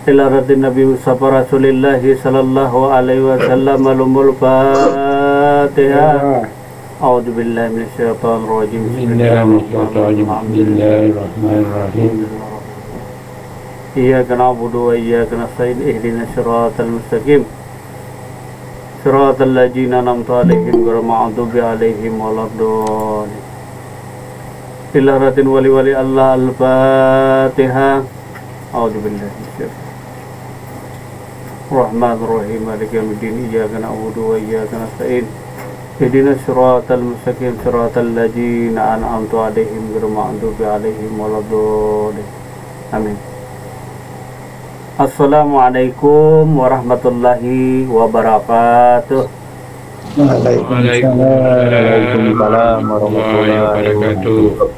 ila radin Nabi Mustafa Rasulillah sallallahu alaihi wasallam. Alumul Fatihah. A'udzu billahi minasyaitonir rajim. Bismillahirrahmanirrahim. Iyyaka na'budu wa iyyaka nasta'in. Ihdinas siratal mustaqim. Siratal ladzina an'amta 'alaihim ghairil maghdubi 'alaihim waladdallin. Ila radin wali Allah. Al-Fatihah. A'udzu billahi minasyaitonir Rahmanir-Rahim. Maliki yaumiddin. Iyyaka na'budu wa iyyaka nasta'in. Ihdinas siratal mustaqim. Siratal ladzina an'amta 'alaihim ghairil maghdubi 'alaihim waladdallin. Amin. Assalamualaikum warahmatullahi wabarakatuh. Waalaikumsalam warahmatullahi wabarakatuh.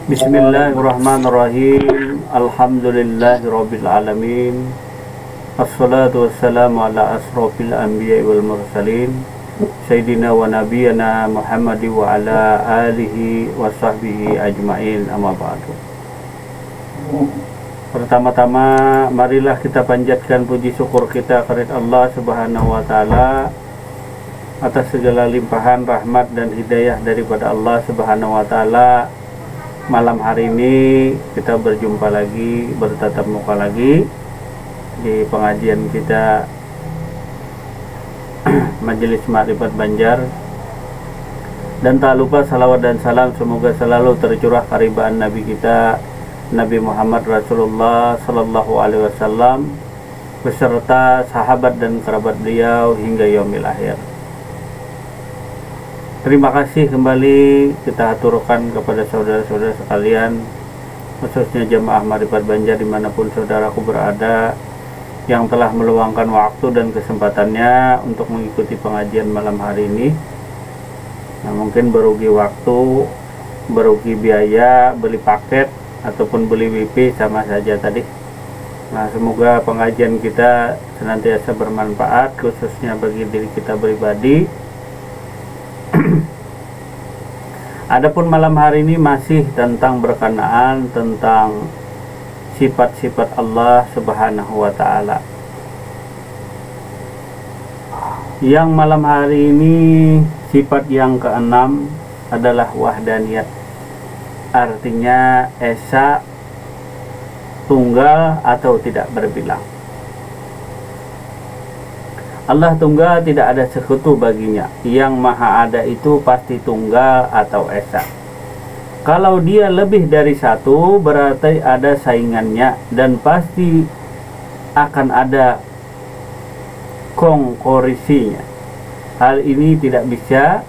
Bismillahirrahmanirrahim. Alhamdulillahirabbil alamin. Assalatu wassalamu ala asrofil anbiya'i wal mursalin Sayyidina wa nabiyana Muhammad wa ala alihi wa sahbihi ajma'in, amma ba'du. Pertama-tama marilah kita panjatkan puji syukur kita kepada Allah Subhanahu wa taala atas segala limpahan rahmat dan hidayah daripada Allah Subhanahu wa taala. Malam hari ini kita berjumpa lagi, bertatap muka lagi di pengajian kita Majelis Ma'rifat Banjar, dan tak lupa salawat dan salam semoga selalu tercurah karibaan Nabi kita Nabi Muhammad Rasulullah Sallallahu Alaihi Wasallam beserta sahabat dan kerabat beliau hingga yaumil akhir. Terima kasih kembali kita aturkan kepada saudara-saudara sekalian, khususnya jamaah Ma'rifat Banjar dimanapun saudaraku berada, yang telah meluangkan waktu dan kesempatannya untuk mengikuti pengajian malam hari ini. Nah, mungkin berugi waktu, berugi biaya, beli paket ataupun beli WP sama saja tadi. Nah, semoga pengajian kita senantiasa bermanfaat, khususnya bagi diri kita pribadi. Adapun malam hari ini masih tentang berkenaan tentang sifat-sifat Allah Subhanahu wa ta'ala. Yang malam hari ini sifat yang keenam adalah wahdaniyat. Artinya esa, tunggal atau tidak berbilang. Allah tunggal, tidak ada sekutu baginya. Yang maha ada itu pasti tunggal atau esa. Kalau dia lebih dari satu berarti ada saingannya dan pasti akan ada konkurisinya. Hal ini tidak bisa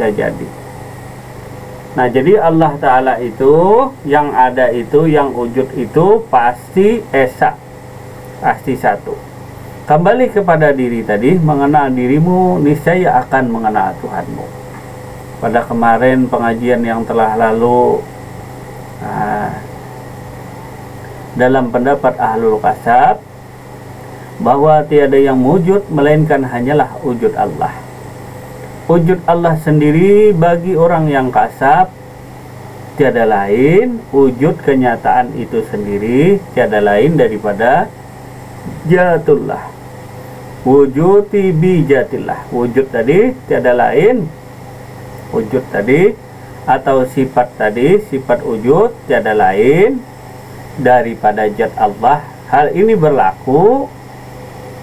jadi. Nah, jadi Allah Ta'ala itu yang ada itu, yang wujud itu pasti esa, pasti satu. Kembali kepada diri tadi, mengenal dirimu niscaya akan mengenal Tuhanmu. Pada kemarin pengajian yang telah lalu, dalam pendapat Ahlul Kasab bahwa tiada yang wujud melainkan hanyalah wujud Allah. Wujud Allah sendiri bagi orang yang kasab tiada lain, wujud kenyataan itu sendiri tiada lain daripada Jatullah. Wujudi bi jatillah. Wujud tadi tiada lain, wujud tadi atau sifat tadi, sifat wujud tiada lain daripada zat Allah. Hal ini berlaku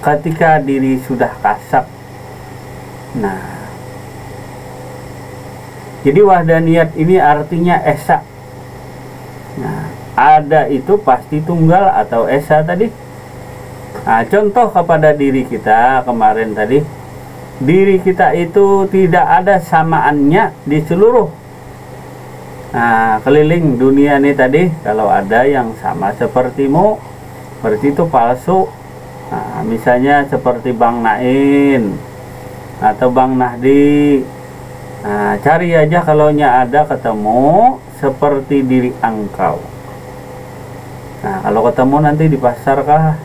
ketika diri sudah kasab. Nah, jadi wahdaniyat ini artinya esa. Nah, ada itu pasti tunggal atau esa tadi. Nah, contoh kepada diri kita kemarin tadi, diri kita itu tidak ada samaannya di seluruh keliling dunia ini tadi. Kalau ada yang sama sepertimu, berarti itu palsu. Nah, misalnya seperti Bang Nain atau Bang Nahdi. Nah, cari aja kalau ada ketemu seperti diri engkau. Nah, kalau ketemu nanti di pasar kah,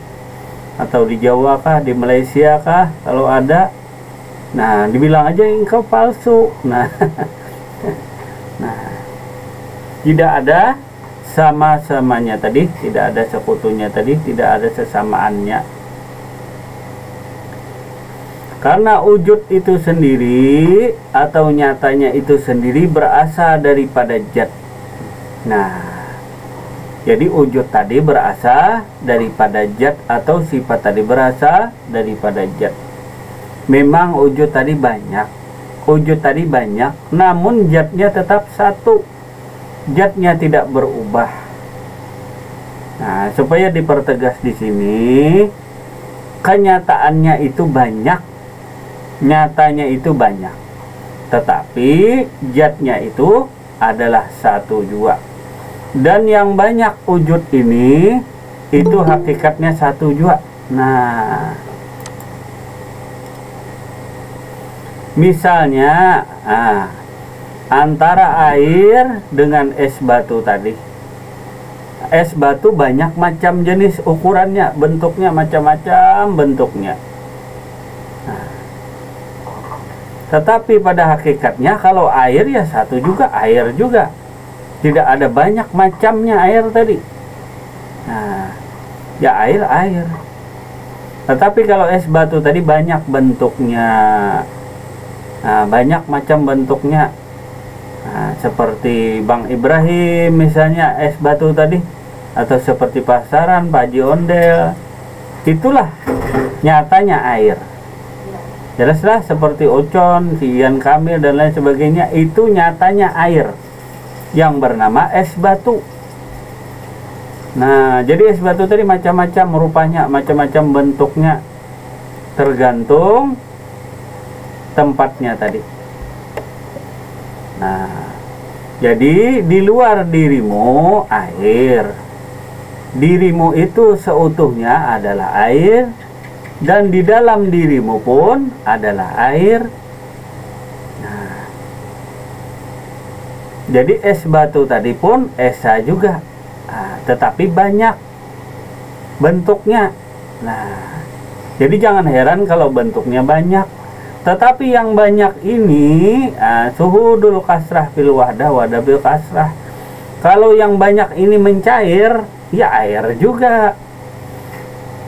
atau di Jawa kah, di Malaysia kah, kalau ada, nah dibilang aja engkau palsu. Nah, tidak ada sama-samanya tadi, tidak ada sekutunya tadi, tidak ada sesamaannya. Karena wujud itu sendiri atau nyatanya itu sendiri berasal daripada zat. Nah, jadi wujud tadi berasal daripada zat atau sifat tadi berasal daripada zat. Memang wujud tadi banyak, namun zatnya tetap satu. Zatnya tidak berubah. Nah, supaya dipertegas di sini, kenyataannya itu banyak, nyatanya itu banyak, tetapi zatnya itu adalah satu juga. Dan yang banyak wujud ini itu hakikatnya satu juga. Nah, misalnya antara air dengan es batu tadi. Es batu banyak macam jenis ukurannya, bentuknya macam-macam bentuknya. Nah, tetapi pada hakikatnya kalau air ya satu juga, air juga. Tidak ada banyak macamnya air tadi. Nah, ya air. Tetapi kalau es batu tadi banyak bentuknya. Nah, banyak macam bentuknya. Nah, seperti Bang Ibrahim misalnya es batu tadi, atau seperti pasaran Pak Haji Ondel, itulah nyatanya air. Jelaslah seperti Ocon, si Ian Kamil dan lain sebagainya, itu nyatanya air yang bernama es batu. Nah, jadi es batu tadi macam-macam rupanya, macam-macam bentuknya, tergantung tempatnya tadi. Nah, jadi di luar dirimu air, dirimu itu seutuhnya adalah air, dan di dalam dirimu pun adalah air. Nah, jadi es batu tadi pun esa juga, tetapi banyak bentuknya. Nah, jadi jangan heran kalau bentuknya banyak. Tetapi yang banyak ini suhudul kasrah fil wahdah wadah bil kasrah. Kalau yang banyak ini mencair, ya air juga.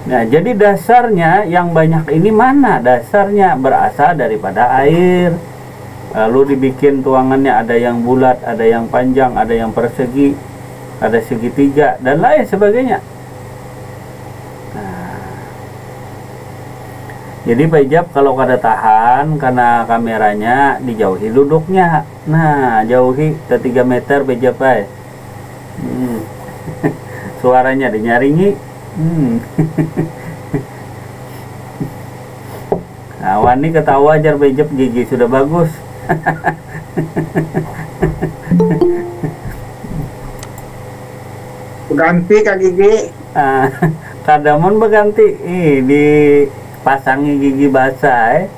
Nah, jadi dasarnya yang banyak ini mana? Dasarnya berasal daripada air. Lalu dibikin tuangannya, ada yang bulat, ada yang panjang, ada yang persegi, ada segitiga, dan lain sebagainya. Jadi Pak Ijab kalau kada tahan karena kameranya dijauhi duduknya. Nah, jauhi ke 3 meter Pak Ijab, Pak. Suaranya dinyaringi. Nah, Wani ketawa ajar Pak Ijab, gigi sudah bagus. Ganti Kak Gigi. Kadamon berganti. Di pasangi gigi basah.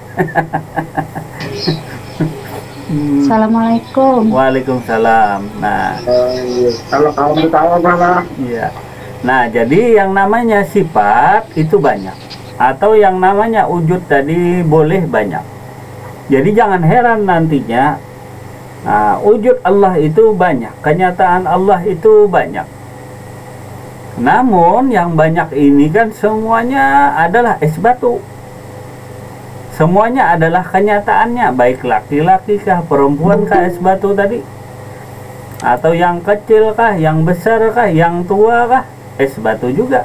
Assalamualaikum. Waalaikumsalam. Nah, Kalau kamu tahu apa? iya. Nah, jadi yang namanya sifat itu banyak, atau yang namanya wujud tadi boleh banyak. Jadi jangan heran nantinya, wujud Allah itu banyak, kenyataan Allah itu banyak. Namun yang banyak ini kan semuanya adalah es batu. Semuanya adalah kenyataannya, baik laki-laki kah, perempuan kah es batu tadi, atau yang kecil kah, yang besar kah, yang tua kah, es batu juga.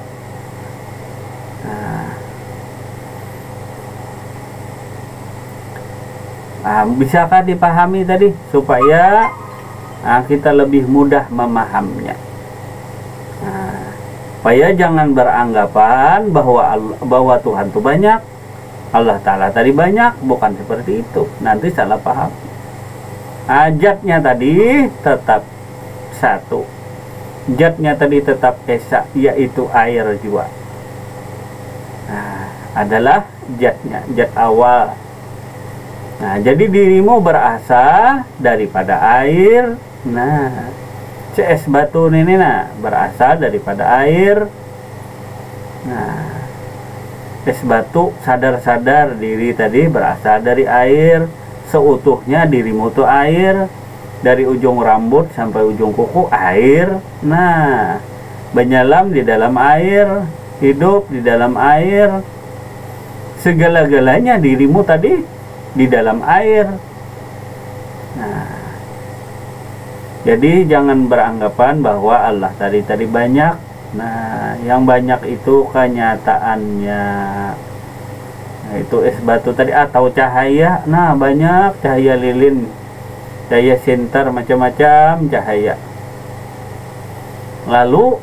Bisakah dipahami tadi supaya kita lebih mudah memahaminya? Supaya jangan beranggapan bahwa Tuhan itu banyak, Allah Ta'ala tadi banyak, bukan seperti itu. Nanti salah paham. Zatnya tadi tetap satu. Zatnya tadi tetap esa, yaitu air juga. Adalah zatnya, zat awal. Nah, jadi dirimu berasal daripada air. Nah, es batu ini berasal daripada air. Nah, es batu sadar-sadar diri tadi berasal dari air. Seutuhnya dirimu itu air. dari ujung rambut sampai ujung kuku air. Nah, menyelam di dalam air, hidup di dalam air, segala-galanya dirimu tadi di dalam air. Nah, jadi jangan beranggapan bahwa Allah tadi banyak. Nah, yang banyak itu kenyataannya. Nah, itu es batu tadi atau cahaya. Nah, banyak cahaya lilin, cahaya sinter, macam-macam cahaya. Lalu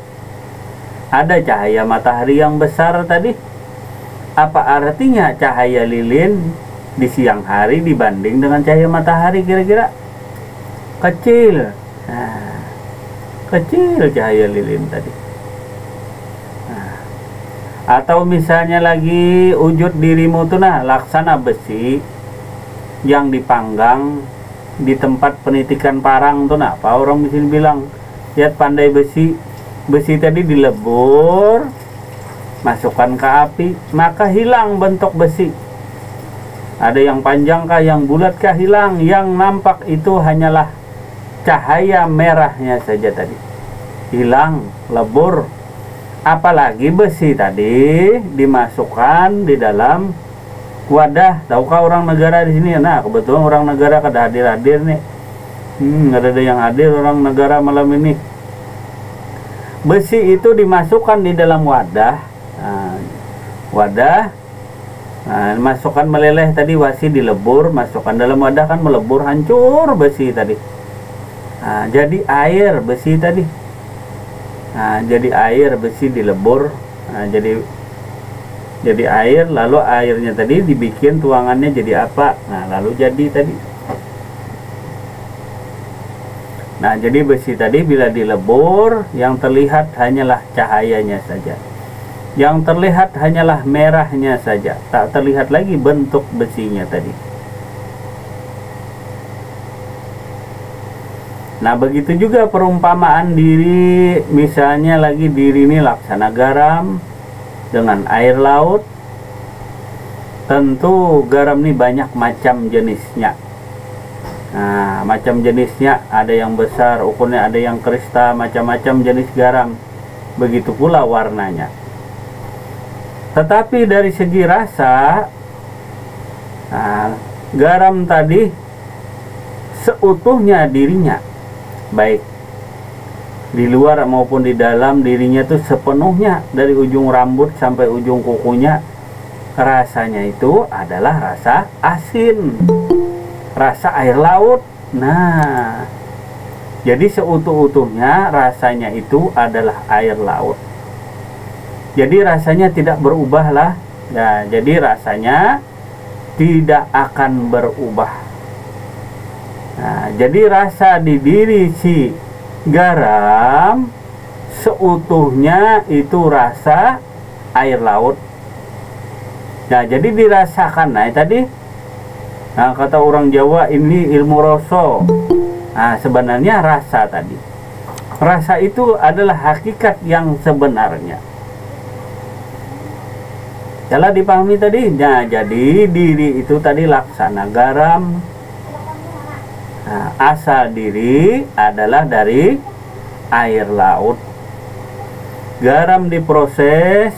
ada cahaya matahari yang besar tadi. Apa artinya cahaya lilin di siang hari dibanding dengan cahaya matahari kira-kira? Kecil. Nah, kecil cahaya lilin tadi. Nah, atau misalnya lagi wujud dirimu tuh nah laksana besi yang dipanggang di tempat penitikan parang tuh nah, apa orang bisa bilang lihat pandai besi tadi dilebur, masukkan ke api, maka hilang bentuk besi. Ada yang panjang kah, yang bulat kah, hilang. Yang nampak itu hanyalah cahaya merahnya saja tadi, hilang, lebur. Apalagi besi tadi dimasukkan di dalam wadah. Tahukah orang negara di sini? Nah, kebetulan orang negara kada hadir nih. Ada yang hadir orang negara malam ini. Besi itu dimasukkan di dalam wadah. Masukkan meleleh tadi, wasi dilebur, masukkan dalam wadah kan melebur, hancur besi tadi. Jadi air besi tadi. Jadi air besi dilebur. Jadi air, lalu airnya tadi dibikin tuangannya jadi apa? Nah, lalu jadi tadi. Nah, jadi besi tadi bila dilebur, yang terlihat hanyalah cahayanya saja. Yang terlihat hanyalah merahnya saja. Tak terlihat lagi bentuk besinya tadi. Nah, begitu juga perumpamaan diri. Misalnya lagi diri ini laksana garam dengan air laut. Tentu garam ini banyak macam jenisnya. Nah, macam jenisnya ada yang besar ukurnya, ada yang kristal, macam-macam jenis garam. Begitu pula warnanya. Tetapi dari segi rasa, garam tadi seutuhnya dirinya, baik di luar maupun di dalam dirinya itu sepenuhnya, dari ujung rambut sampai ujung kukunya, rasanya itu adalah rasa asin, rasa air laut. Nah, jadi seutuh-utuhnya rasanya itu adalah air laut. Jadi rasanya tidak berubah lah. Ya, jadi rasanya tidak akan berubah. Nah, jadi rasa di diri si garam seutuhnya itu rasa air laut. Nah, jadi dirasakan. Nah, tadi kata orang Jawa ini ilmu rasa. Nah, sebenarnya rasa tadi. Rasa itu adalah hakikat yang sebenarnya. Telah dipahami tadi. Nah, jadi diri itu tadi laksana garam. Nah, asal diri adalah dari air laut. Garam diproses.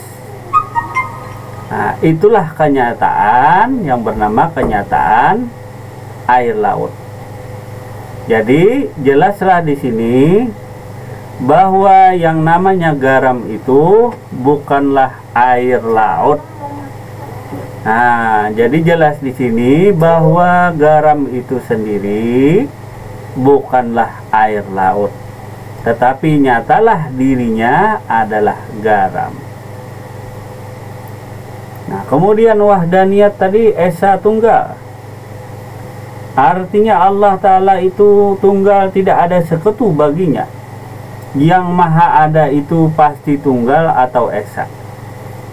Nah, itulah kenyataan yang bernama kenyataan air laut. Jadi jelaslah di sini bahwa yang namanya garam itu bukanlah air laut. Nah, jadi jelas di sini bahwa garam itu sendiri bukanlah air laut, tetapi nyatalah dirinya adalah garam. Nah, kemudian wahdaniyat tadi esa tunggal. Artinya Allah Ta'ala itu tunggal, tidak ada sekutu baginya. Yang maha ada itu pasti tunggal atau esa.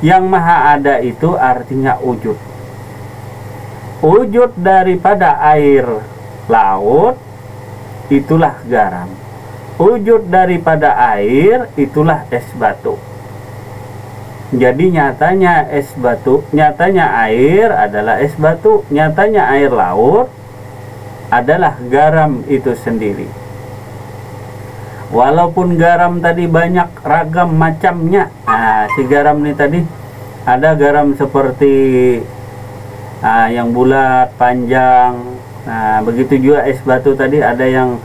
Yang maha ada itu artinya wujud. Wujud daripada air laut itulah garam. Wujud daripada air itulah es batu. Jadi nyatanya es batu, nyatanya air adalah es batu, nyatanya air laut adalah garam itu sendiri. Walaupun garam tadi banyak ragam macamnya. Nah, si garam ini tadi ada garam seperti yang bulat, panjang. Nah, begitu juga es batu tadi, ada yang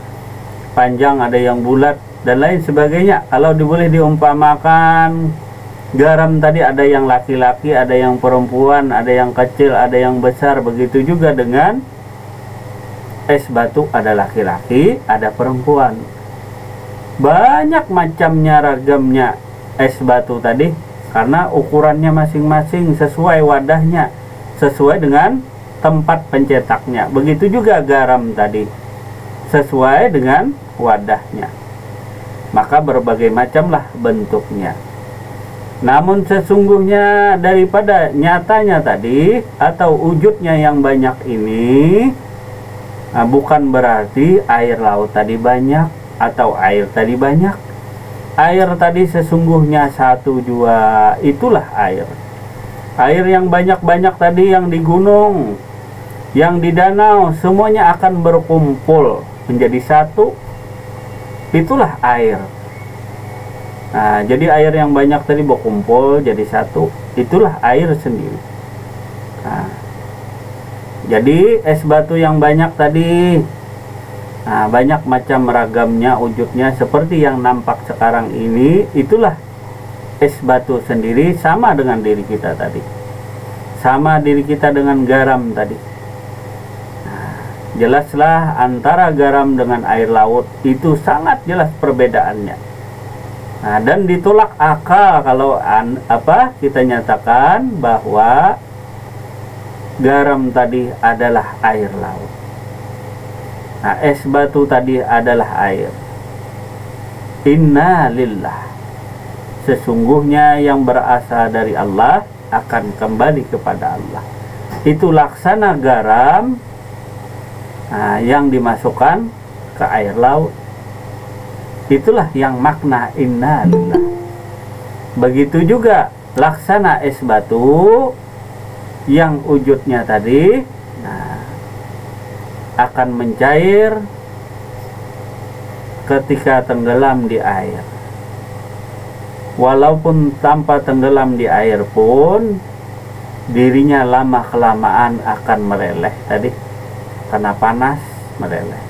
panjang, ada yang bulat, dan lain sebagainya. Kalau boleh diumpamakan, garam tadi ada yang laki-laki, ada yang perempuan, ada yang kecil, ada yang besar. Begitu juga dengan es batu, ada laki-laki, ada perempuan. Banyak macamnya, ragamnya es batu tadi, karena ukurannya masing-masing sesuai wadahnya, sesuai dengan tempat pencetaknya. Begitu juga garam tadi, sesuai dengan wadahnya. Maka berbagai macamlah bentuknya. Namun sesungguhnya daripada nyatanya tadi atau wujudnya yang banyak ini, bukan berarti air laut tadi banyak atau air tadi banyak. Air tadi sesungguhnya 1, 2, itulah air. Air yang banyak-banyak tadi, yang di gunung, yang di danau, semuanya akan berkumpul menjadi satu. Itulah air. Nah, jadi air yang banyak tadi berkumpul jadi satu, itulah air sendiri. Nah, jadi es batu yang banyak tadi, banyak macam ragamnya, wujudnya seperti yang nampak sekarang ini, itulah es batu sendiri, sama dengan diri kita tadi, sama diri kita dengan garam tadi. Jelaslah antara garam dengan air laut itu sangat jelas perbedaannya. Dan ditolak akal kalau kita nyatakan bahwa garam tadi adalah air laut. Es batu tadi adalah air. Inna lillah, sesungguhnya yang berasal dari Allah akan kembali kepada Allah. Itu laksana garam yang dimasukkan ke air laut. Itulah yang makna inna lillah. Begitu juga laksana es batu yang wujudnya tadi akan mencair ketika tenggelam di air. Walaupun tanpa tenggelam di air pun, dirinya lama kelamaan akan meleleh tadi, karena panas meleleh.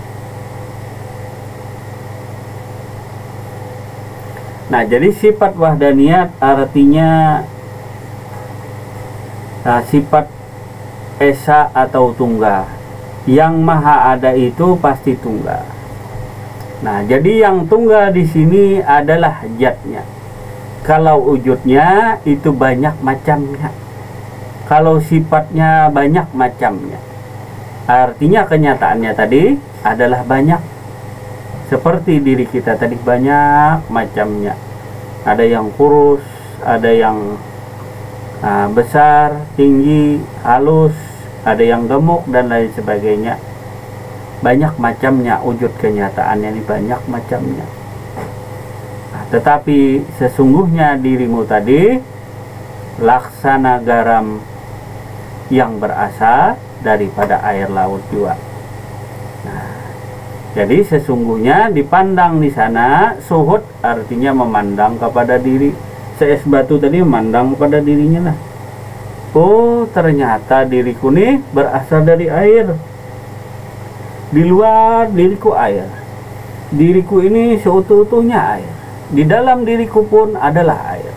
Nah, jadi sifat wahdaniyat artinya sifat esa atau tunggal. Yang maha ada itu pasti tunggal. Nah, jadi yang tunggal di sini adalah zatnya. Kalau wujudnya itu banyak macamnya. Kalau sifatnya banyak macamnya. Artinya kenyataannya tadi adalah banyak. Seperti diri kita tadi banyak macamnya. Ada yang kurus, ada yang besar, tinggi, halus, ada yang gemuk dan lain sebagainya. Banyak macamnya wujud kenyataannya ini, banyak macamnya. Tetapi sesungguhnya dirimu tadi laksana garam yang berasal daripada air laut juga. Jadi sesungguhnya dipandang di sana suhud artinya memandang kepada diri. Es batu tadi memandang kepada dirinya lah. Oh, ternyata diriku nih berasal dari air. Di luar diriku air. Diriku ini seutuh-utuhnya air. Di dalam diriku pun adalah air.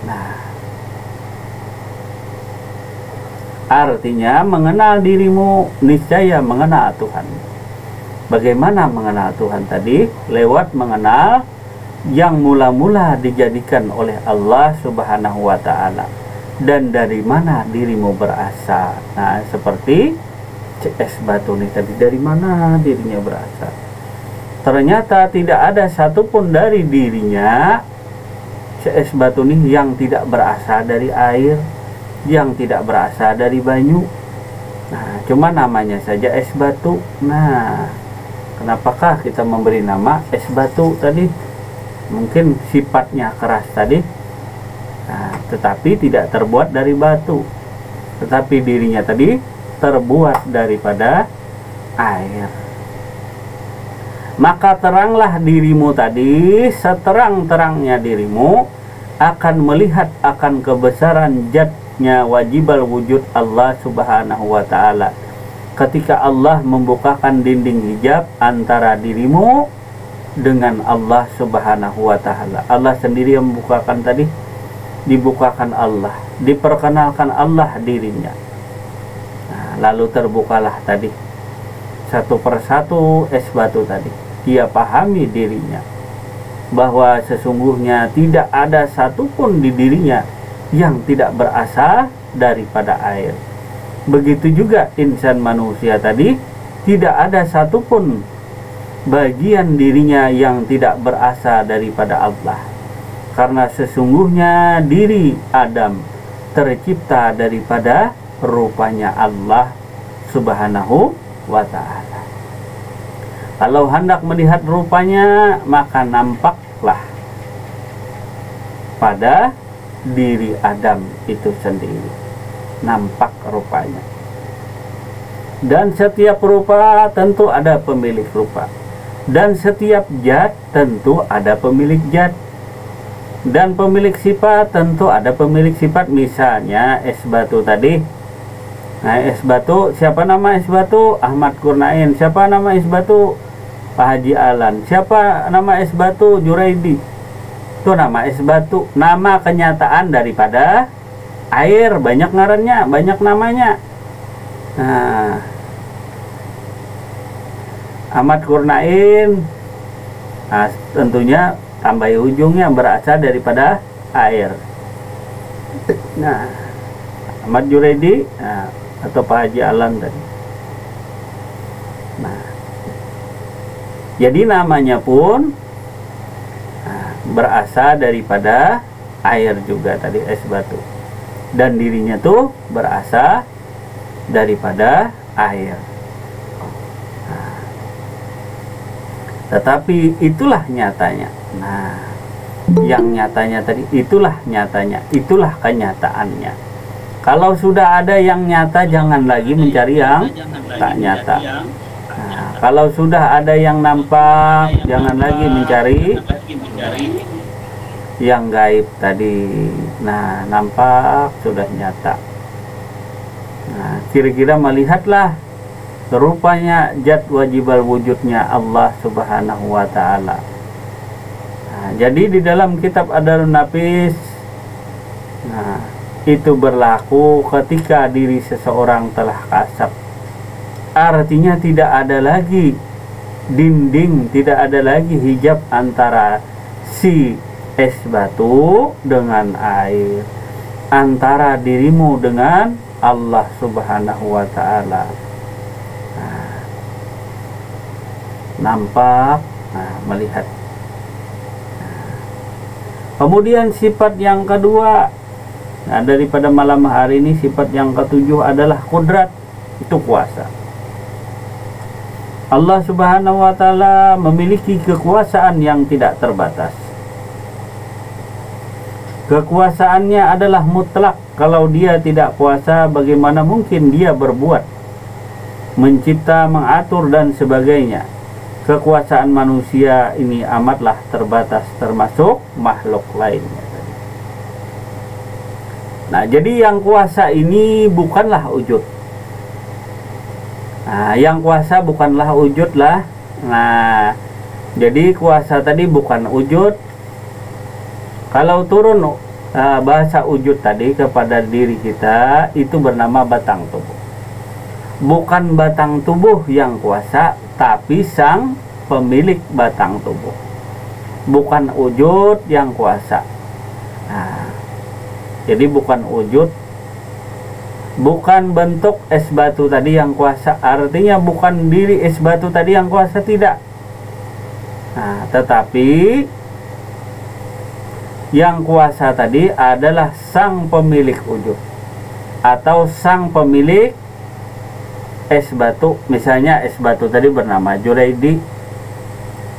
Nah, artinya mengenal dirimu niscaya mengenal Tuhan. Bagaimana mengenal Tuhan tadi? Lewat mengenal yang mula-mula dijadikan oleh Allah Subhanahu wa Ta'ala. Dan dari mana dirimu berasal. Nah, seperti es batu ini tadi, dari mana dirinya berasal. Ternyata tidak ada satupun dari dirinya es batu ini yang tidak berasal dari air, yang tidak berasal dari banyu. Nah, cuma namanya saja es batu. Nah, kenapakah kita memberi nama es batu tadi? Mungkin sifatnya keras tadi, tetapi tidak terbuat dari batu, tetapi dirinya tadi terbuat daripada air. Maka teranglah dirimu tadi, seterang-terangnya dirimu akan melihat akan kebesaran zatnya wajibal wujud Allah subhanahu wa ta'ala. Ketika Allah membukakan dinding hijab antara dirimu dengan Allah subhanahu wa ta'ala. Allah sendiri yang membukakan tadi, dibukakan Allah, diperkenalkan Allah dirinya. Nah, lalu terbukalah tadi satu persatu es batu tadi. Dia pahami dirinya bahwa sesungguhnya tidak ada satupun di dirinya yang tidak berasal daripada air. Begitu juga insan manusia tadi, tidak ada satupun bagian dirinya yang tidak berasal daripada Allah. Karena sesungguhnya diri Adam tercipta daripada rupanya Allah subhanahu wa ta'ala. Kalau hendak melihat rupanya, maka nampaklah pada diri Adam itu sendiri, nampak rupanya. Dan setiap rupa tentu ada pemilik rupa, dan setiap zat tentu ada pemilik zat, dan pemilik sifat tentu ada pemilik sifat. Misalnya es batu tadi. Nah, es batu, siapa nama es batu? Ahmad Kurnain. Siapa nama es batu? Pak Haji Alan. Siapa nama es batu? Juraidi. Itu nama es batu, nama kenyataan daripada air. Banyak ngarannya, banyak namanya. Nah, Ahmad Kurnain, nah, tentunya tambahi ujungnya berasal daripada air. Nah, Ahmad Juraidi, nah, atau Pak Haji Alan tadi. Nah, jadi namanya pun berasal daripada air juga tadi, es batu. Dan dirinya tuh berasal daripada air. Nah, tetapi itulah nyatanya. Nah, yang nyatanya tadi, itulah nyatanya, itulah kenyataannya. Kalau sudah ada yang nyata, jangan lagi mencari yang tak nyata. Nah, kalau sudah ada yang nampak, jangan lagi mencari yang gaib tadi. Nah, nampak sudah nyata. Nah, kira-kira melihatlah rupanya zat wajibal wujudnya Allah subhanahu wa ta'ala. Nah, jadi di dalam kitab Adarun Nafis, nah, itu berlaku ketika diri seseorang telah kasab. Artinya tidak ada lagi dinding, tidak ada lagi hijab antara si es batu dengan air, antara dirimu dengan Allah subhanahu wa ta'ala. Nah, nampak, nah, melihat. Nah, kemudian sifat yang kedua, nah, daripada malam hari ini, sifat yang ketujuh adalah kudrat, itu kuasa. Allah subhanahu wa ta'ala memiliki kekuasaan yang tidak terbatas. Kekuasaannya adalah mutlak. Kalau dia tidak kuasa, bagaimana mungkin dia berbuat, mencipta, mengatur, dan sebagainya. Kekuasaan manusia ini amatlah terbatas, termasuk makhluk lainnya. Nah, jadi yang kuasa ini bukanlah wujud. Nah, yang kuasa bukanlah wujud lah. Nah, jadi kuasa tadi bukan wujud. Kalau turun bahasa wujud tadi kepada diri kita, itu bernama batang tubuh. Bukan batang tubuh yang kuasa, tapi sang pemilik batang tubuh. Bukan wujud yang kuasa. Nah, jadi bukan wujud, bukan bentuk es batu tadi yang kuasa. Artinya bukan diri es batu tadi yang kuasa, tidak. Nah, tetapi yang kuasa tadi adalah sang pemilik wujud atau sang pemilik es batu. Misalnya es batu tadi bernama Juraidi.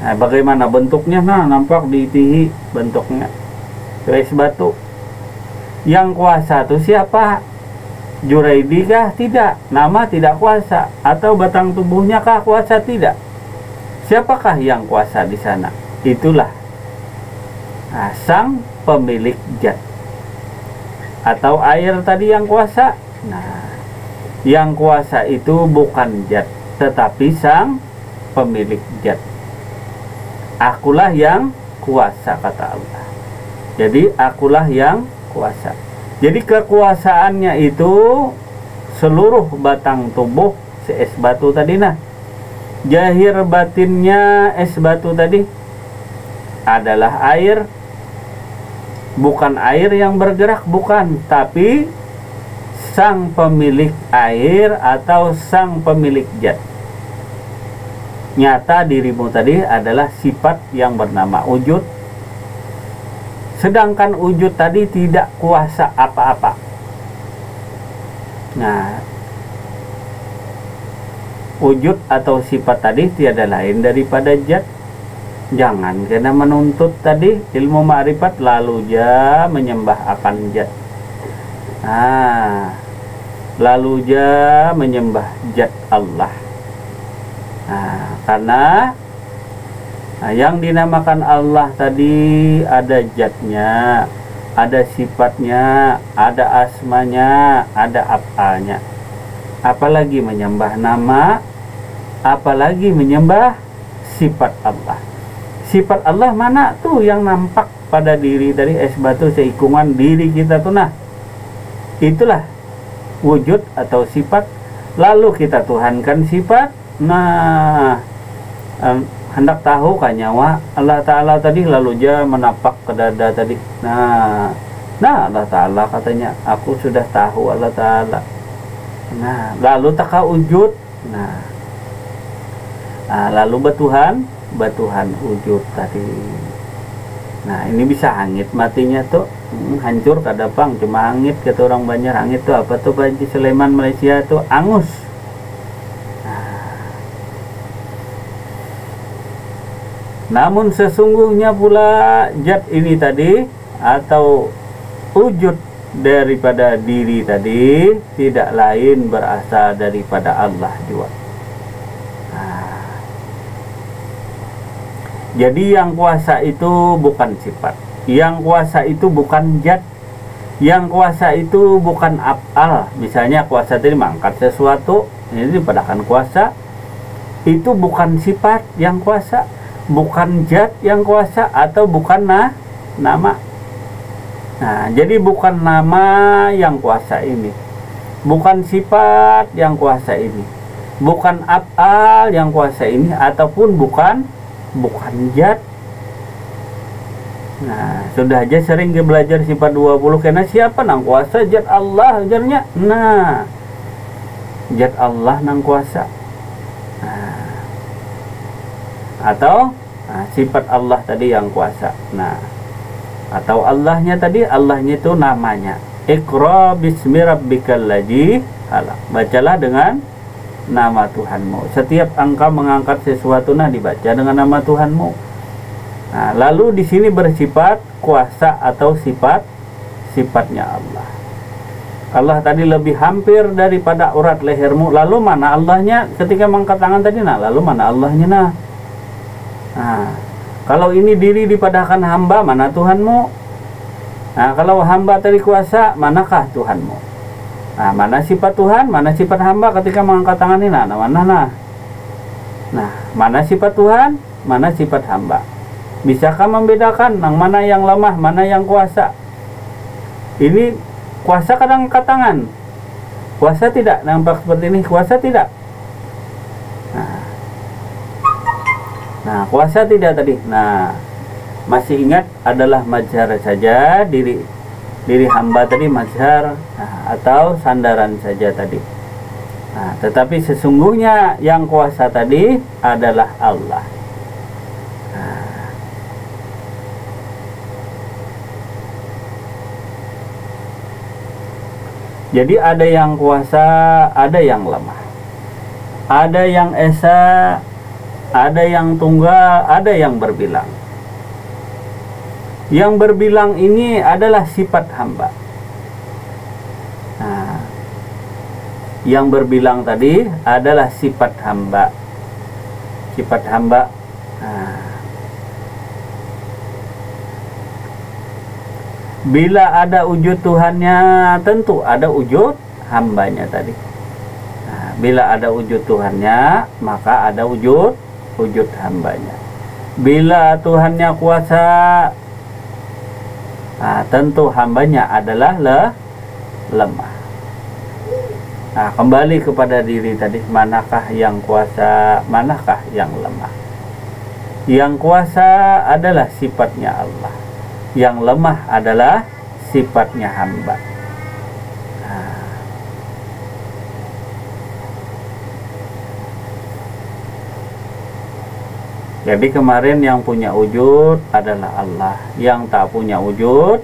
Nah, bagaimana bentuknya? Nah, nampak di tihi bentuknya. Itu es batu. Yang kuasa itu siapa? Juraidi kah? Tidak. Nama tidak kuasa. Atau batang tubuhnya kah kuasa? Tidak. Siapakah yang kuasa di sana? Itulah sang pemilik zat. Atau air tadi yang kuasa. Nah, yang kuasa itu bukan zat, tetapi sang pemilik zat. Akulah yang kuasa, kata Allah. Jadi akulah yang kuasa. Jadi kekuasaannya itu seluruh batang tubuh si es batu tadi. Nah, jahir batinnya es batu tadi adalah air. Bukan air yang bergerak, bukan, tapi sang pemilik air atau sang pemilik zat. Nyata dirimu tadi adalah sifat yang bernama wujud. Sedangkan wujud tadi tidak kuasa apa-apa. Nah, wujud atau sifat tadi tiada lain daripada zat. Jangan kena menuntut tadi ilmu ma'rifat lalu ja menyembah akan zat. Nah, lalu ja menyembah zat Allah. Nah, karena yang dinamakan Allah tadi ada zatnya, ada sifatnya, ada asmanya, ada af'alnya. Apalagi menyembah nama, apalagi menyembah sifat Allah. Sifat Allah mana tuh yang nampak pada diri dari es batu seikungan diri kita tuh. Nah, itulah wujud atau sifat. Lalu kita tuhankan sifat. Nah, hendak tahu kan nyawa Allah Ta'ala tadi lalu dia menapak ke dada tadi. Nah Allah Ta'ala katanya, aku sudah tahu Allah Ta'ala. Nah, lalu taka wujud. Nah, lalu batuhan wujud tadi. Nah, ini bisa hangit matinya tuh. Hancur kadapang cuma hangit, kata orang Banjar. Hangit tuh apa tuh, Haji Sulaiman Malaysia tuh? Angus. Namun sesungguhnya pula zat ini tadi atau wujud daripada diri tadi tidak lain berasal daripada Allah juga. Jadi yang kuasa itu bukan sifat, yang kuasa itu bukan zat, yang kuasa itu bukan af'al. Misalnya kuasa tadi mengangkat sesuatu, ini dipadakan kuasa. Itu bukan sifat yang kuasa, bukan zat yang kuasa, atau bukan nama. Nah, jadi bukan nama yang kuasa ini, bukan sifat yang kuasa ini, bukan af'al yang kuasa ini, ataupun bukan zat. Nah, sudah aja sering belajar sifat 20, karena siapa nang kuasa? Zat Allah ajarnya. Nah, zat Allah nang kuasa. Atau sifat Allah tadi yang kuasa. Nah, atau Allahnya tadi, Allahnya itu namanya Iqra bismi rabbikal ladzi khalaq. Bacalah dengan nama Tuhanmu. Setiap engkau mengangkat sesuatu dibaca dengan nama Tuhanmu. Nah, lalu di sini bersifat kuasa atau sifatnya Allah. Allah tadi lebih hampir daripada urat lehermu. Lalu mana Allahnya ketika mengangkat tangan tadi? Nah, lalu mana Allahnya? Nah, kalau ini diri dipadahkan hamba, mana Tuhanmu? Nah, kalau hamba tadi kuasa, manakah Tuhanmu? Nah, mana sifat Tuhan, mana sifat hamba ketika mengangkat tangan ini? Nah, mana sifat Tuhan, mana sifat hamba? Bisakah membedakan yang mana yang lemah, mana yang kuasa? Ini kuasa kadang angkat tangan, kuasa tidak nampak seperti ini, kuasa tidak. Nah, kuasa tidak tadi. Nah, masih ingat adalah mazhar saja, diri hamba tadi mazhar, atau sandaran saja tadi. Nah, tetapi sesungguhnya yang kuasa tadi adalah Allah. Jadi ada yang kuasa, ada yang lemah, ada yang esa, ada yang tunggal, ada yang berbilang. Yang berbilang ini adalah sifat hamba. Nah, yang berbilang tadi adalah sifat hamba. Sifat hamba. Nah, bila ada wujud Tuhannya, tentu ada wujud hambanya tadi. Nah, bila ada wujud Tuhannya, maka ada wujud hambanya. Bila Tuhannya kuasa, nah, tentu hambanya adalah lemah. Nah, kembali kepada diri tadi, manakah yang kuasa, manakah yang lemah? Yang kuasa adalah sifatnya Allah, yang lemah adalah sifatnya hamba. Nah, jadi kemarin yang punya wujud adalah Allah, yang tak punya wujud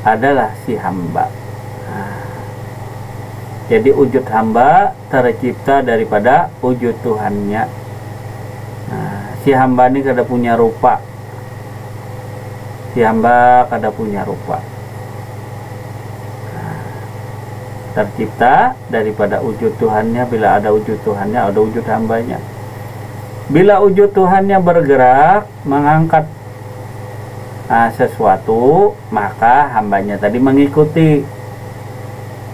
adalah si hamba. Nah, jadi wujud hamba tercipta daripada wujud Tuhannya. Nah, si hamba ini kada punya rupa. Si hamba kada punya rupa. Nah, tercipta daripada wujud Tuhannya. Bila ada wujud Tuhannya, ada wujud hambanya. Bila wujud Tuhannya bergerak mengangkat sesuatu, maka hambanya tadi mengikuti.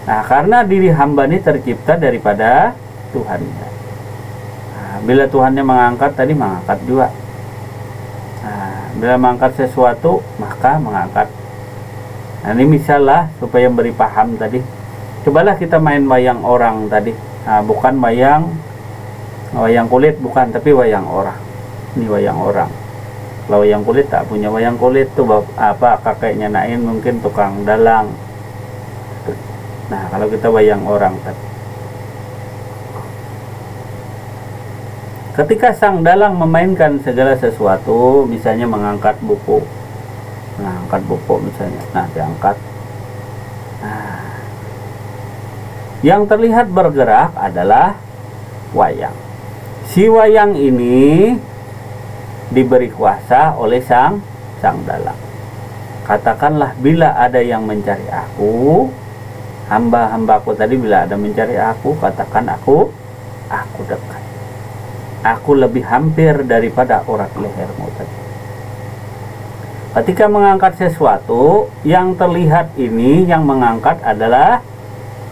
Nah, karena diri hamba ini tercipta daripada Tuhannya. Nah, bila Tuhannya mengangkat tadi, mengangkat juga. Nah, bila mengangkat sesuatu, maka mengangkat. Nah, ini misalnya supaya beri paham tadi. Cobalah kita main wayang orang tadi. Nah, bukan wayang kulit, bukan, tapi wayang orang. Ini wayang orang. Kalau wayang kulit tak punya wayang kulit tuh apa kakeknya Nain mungkin tukang dalang. Nah, kalau kita wayang orang tadi, ketika sang dalang memainkan segala sesuatu, misalnya mengangkat buku misalnya, nah diangkat. Nah, yang terlihat bergerak adalah wayang. Si wayang ini diberi kuasa oleh sang dalang. Katakanlah bila ada yang mencari aku, hamba-hambaku tadi, bila ada mencari aku, katakan aku dekat. Aku lebih hampir daripada urat lehermu tadi. Ketika mengangkat sesuatu, yang terlihat ini, yang mengangkat adalah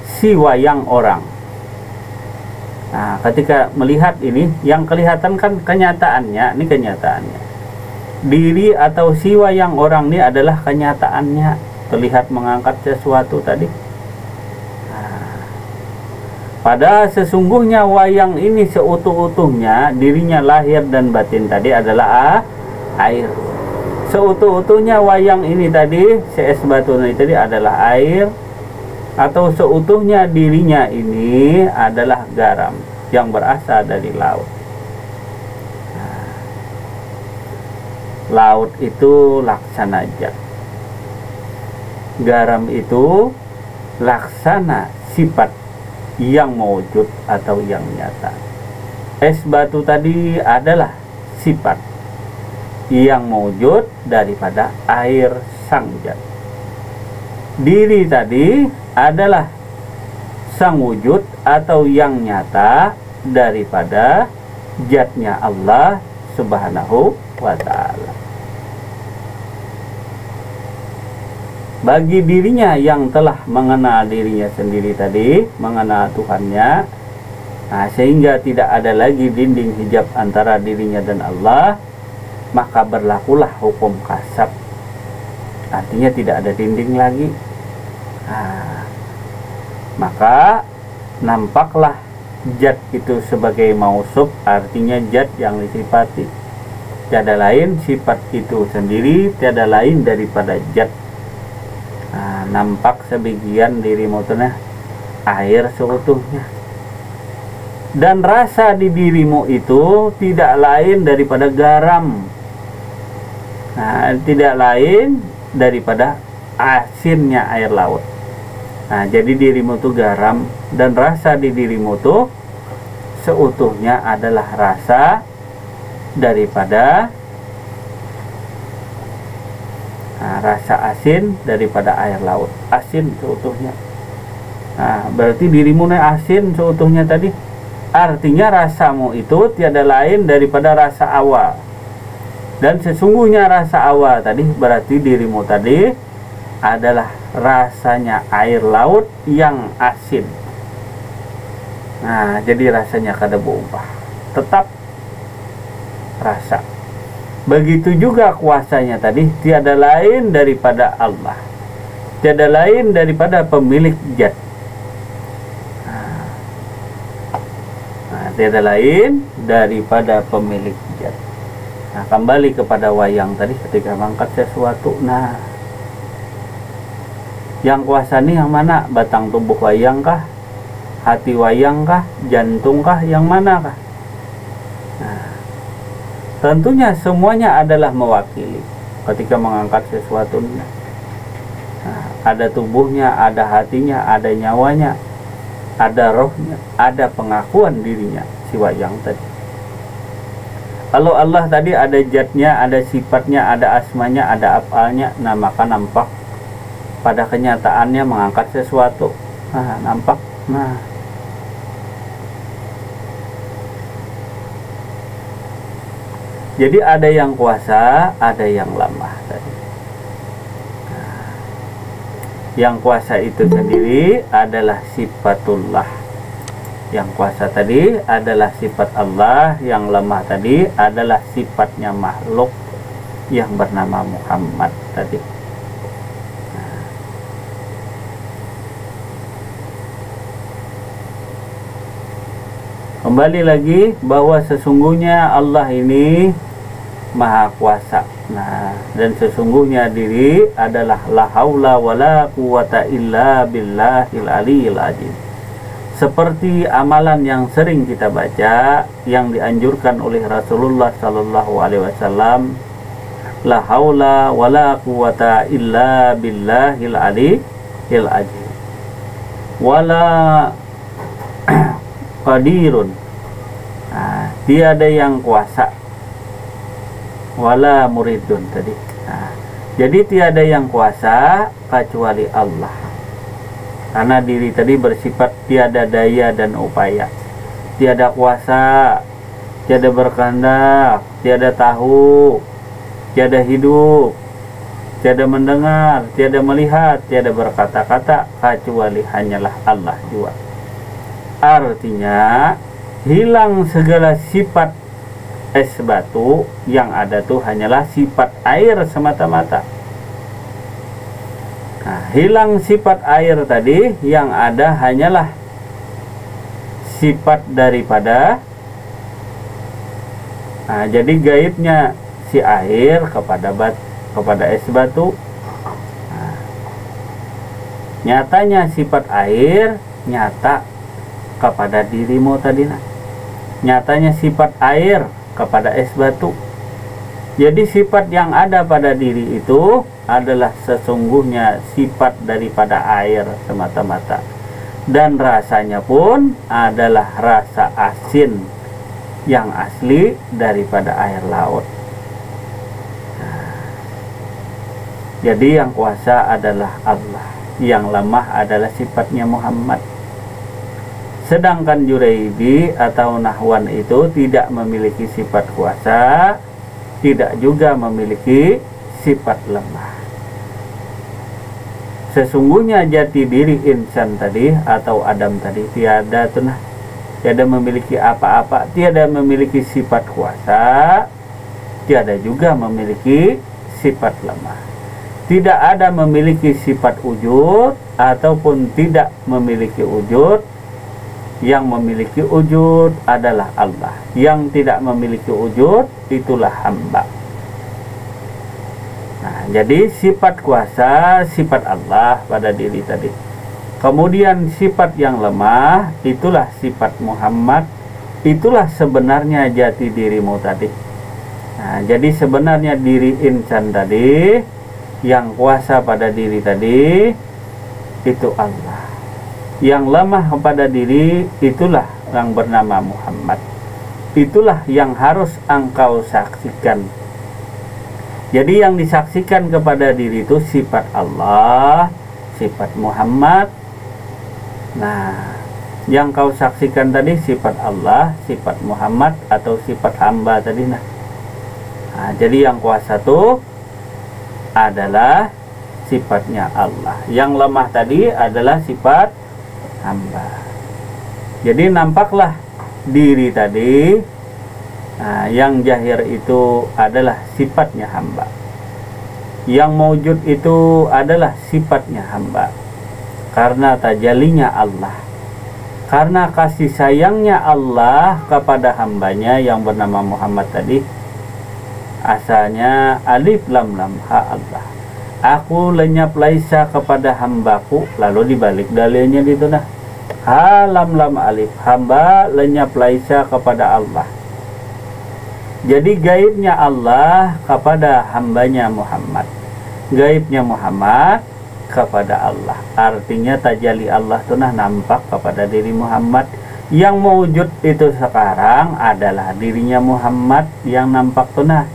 si wayang orang. Nah, ketika melihat ini, yang kelihatan kan kenyataannya, ini kenyataannya. Diri atau si wayang orang ini adalah kenyataannya, terlihat mengangkat sesuatu tadi. Pada sesungguhnya wayang ini seutuh-utuhnya, dirinya lahir dan batin tadi adalah air. Seutuh-utuhnya wayang ini tadi, CS batu ini tadi adalah air. Atau seutuhnya dirinya ini adalah garam yang berasal dari laut. Laut itu laksana zat. Garam itu laksana sifat yang mewujud atau yang nyata. Es batu tadi adalah sifat yang mewujud daripada air sang zat. Diri tadi adalah sang wujud atau yang nyata daripada zatnya Allah Subhanahu wa ta'ala. Bagi dirinya yang telah mengenal dirinya sendiri tadi, mengenal Tuhannya, nah, sehingga tidak ada lagi dinding hijab antara dirinya dan Allah, maka berlakulah hukum kasab. Artinya tidak ada dinding lagi. Nah, maka nampaklah zat itu sebagai mausuf, artinya zat yang disifati. Tiada lain sifat itu sendiri, tiada lain daripada zat. Nah, nampak sebagian dirimu tunah air seutuhnya. Dan rasa di dirimu itu tidak lain daripada garam. Nah, tidak lain daripada asinnya air laut. Nah, jadi dirimu itu garam, dan rasa di dirimu itu seutuhnya adalah rasa daripada rasa asin daripada air laut. Asin seutuhnya. Nah, berarti dirimu asin seutuhnya tadi. Artinya rasamu itu tiada lain daripada rasa awal. Dan sesungguhnya rasa awal tadi berarti dirimu tadi adalah rasanya air laut yang asin. Nah, jadi rasanya kada berubah, tetap rasa. Begitu juga kuasanya tadi tiada lain daripada Allah, tiada lain daripada pemilik zat. Nah, tiada lain daripada pemilik zat. Nah, kembali kepada wayang tadi ketika mengangkat sesuatu. Nah, yang kuasa ini yang mana? Batang tubuh wayang kah? Hati wayang kah? Jantung kah? Yang mana kah? Nah, tentunya semuanya adalah mewakili ketika mengangkat sesuatu. Nah, ada tubuhnya, ada hatinya, ada nyawanya, ada rohnya, ada pengakuan dirinya si wayang tadi. Kalau Allah tadi ada zatnya, ada sifatnya, ada asmanya, ada afalnya. Nah, maka nampak pada kenyataannya mengangkat sesuatu. Nah, nampak. Nah, jadi ada yang kuasa, ada yang lemah tadi. Nah, yang kuasa itu sendiri adalah sifatullah. Yang kuasa tadi adalah sifat Allah, yang lemah tadi adalah sifatnya makhluk yang bernama Muhammad tadi. Kembali lagi bahwa sesungguhnya Allah ini maha kuasa. Nah, dan sesungguhnya diri adalah la haula wala quwata illa billahil aliyil azim. Seperti amalan yang sering kita baca yang dianjurkan oleh Rasulullah sallallahu alaihi wasallam, la haula wala quwata illa billahil aliyil azim. Wala qadirun. Nah, tiada yang kuasa. Wala muridun tadi. Nah, jadi tiada yang kuasa kecuali Allah. Karena diri tadi bersifat tiada daya dan upaya, tiada kuasa, tiada berkehendak, tiada tahu, tiada hidup, tiada mendengar, tiada melihat, tiada berkata-kata, kecuali hanyalah Allah jua. Artinya hilang segala sifat es batu, yang ada tuh hanyalah sifat air semata-mata. Nah, hilang sifat air tadi, yang ada hanyalah sifat daripada. Nah, jadi gaibnya si air kepada es batu. Nah, nyatanya sifat air nyata kepada dirimu tadi. Nah, nyatanya sifat air kepada es batu. Jadi sifat yang ada pada diri itu adalah sesungguhnya sifat daripada air semata-mata. Dan rasanya pun adalah rasa asin yang asli daripada air laut. Jadi yang kuasa adalah Allah, yang lemah adalah sifatnya Muhammad. Sedangkan Juraidi atau Nahwan itu tidak memiliki sifat kuasa, tidak juga memiliki sifat lemah. Sesungguhnya jati diri insan tadi atau Adam tadi tiada tunah, tiada memiliki apa-apa, tiada memiliki sifat kuasa, tiada juga memiliki sifat lemah. Tidak ada memiliki sifat wujud ataupun tidak memiliki wujud. Yang memiliki wujud adalah Allah. Yang tidak memiliki wujud itulah hamba. Nah, jadi sifat kuasa, sifat Allah pada diri tadi. Kemudian sifat yang lemah, itulah sifat Muhammad. Itulah sebenarnya jati dirimu tadi. Nah, jadi sebenarnya diri insan tadi, yang kuasa pada diri tadi, itu Allah. Yang lemah kepada diri, itulah yang bernama Muhammad. Itulah yang harus engkau saksikan. Jadi yang disaksikan kepada diri itu sifat Allah, sifat Muhammad, Nah, yang kau saksikan tadi sifat Allah, sifat Muhammad, atau sifat hamba tadi. Nah, jadi yang kuasa itu adalah sifatnya Allah. Yang lemah tadi adalah sifat hamba. Jadi nampaklah diri tadi, yang jahir itu adalah sifatnya hamba. Yang maujud itu adalah sifatnya hamba. Karena tajalinya Allah, karena kasih sayangnya Allah kepada hambanya yang bernama Muhammad tadi. Asalnya alif lam lam ha Allah. Aku lenyap laisa kepada hambaku, lalu dibalik dalilnya gitu nah. Ha lam lam alif, hamba lenyap laisa kepada Allah. Jadi gaibnya Allah kepada hambanya Muhammad, gaibnya Muhammad kepada Allah. Artinya tajalli Allah itu nah nampak kepada diri Muhammad. Yang mewujud itu sekarang adalah dirinya Muhammad, yang nampak itu nah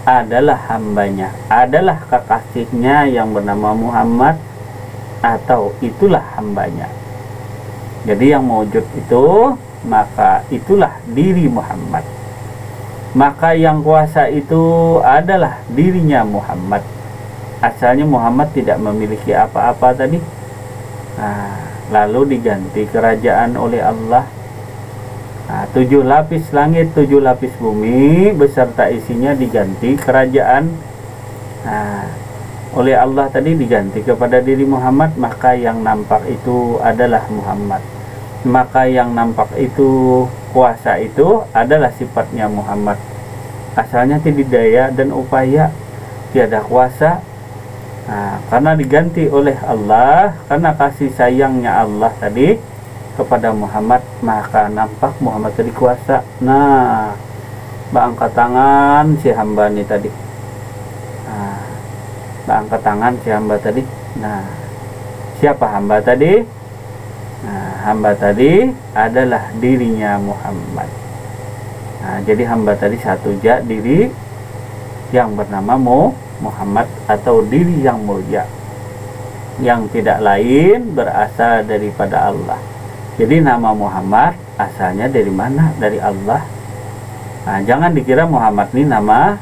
adalah hambanya, adalah kekasihnya yang bernama Muhammad, atau itulah hambanya. Jadi yang mewujud itu, maka itulah diri Muhammad. Maka yang kuasa itu adalah dirinya Muhammad. Asalnya Muhammad tidak memiliki apa-apa tadi. Lalu diganti kerajaan oleh Allah. 7 lapis langit, 7 lapis bumi beserta isinya diganti kerajaan oleh Allah tadi, diganti kepada diri Muhammad. Maka yang nampak itu adalah Muhammad. Maka yang nampak itu, kuasa itu adalah sifatnya Muhammad. Asalnya tidak daya dan upaya, tiada kuasa. Karena diganti oleh Allah, karena kasih sayangnya Allah tadi kepada Muhammad, maka nampak Muhammad tadi kuasa. Nah, angkat tangan si hamba ini tadi. Angkat tangan si hamba tadi. Nah, siapa hamba tadi? Hamba tadi adalah dirinya Muhammad. Jadi hamba tadi satu diri yang bernama Muhammad, atau diri yang mulia, yang tidak lain berasal daripada Allah. Jadi nama Muhammad asalnya dari mana? Dari Allah. Jangan dikira Muhammad ini nama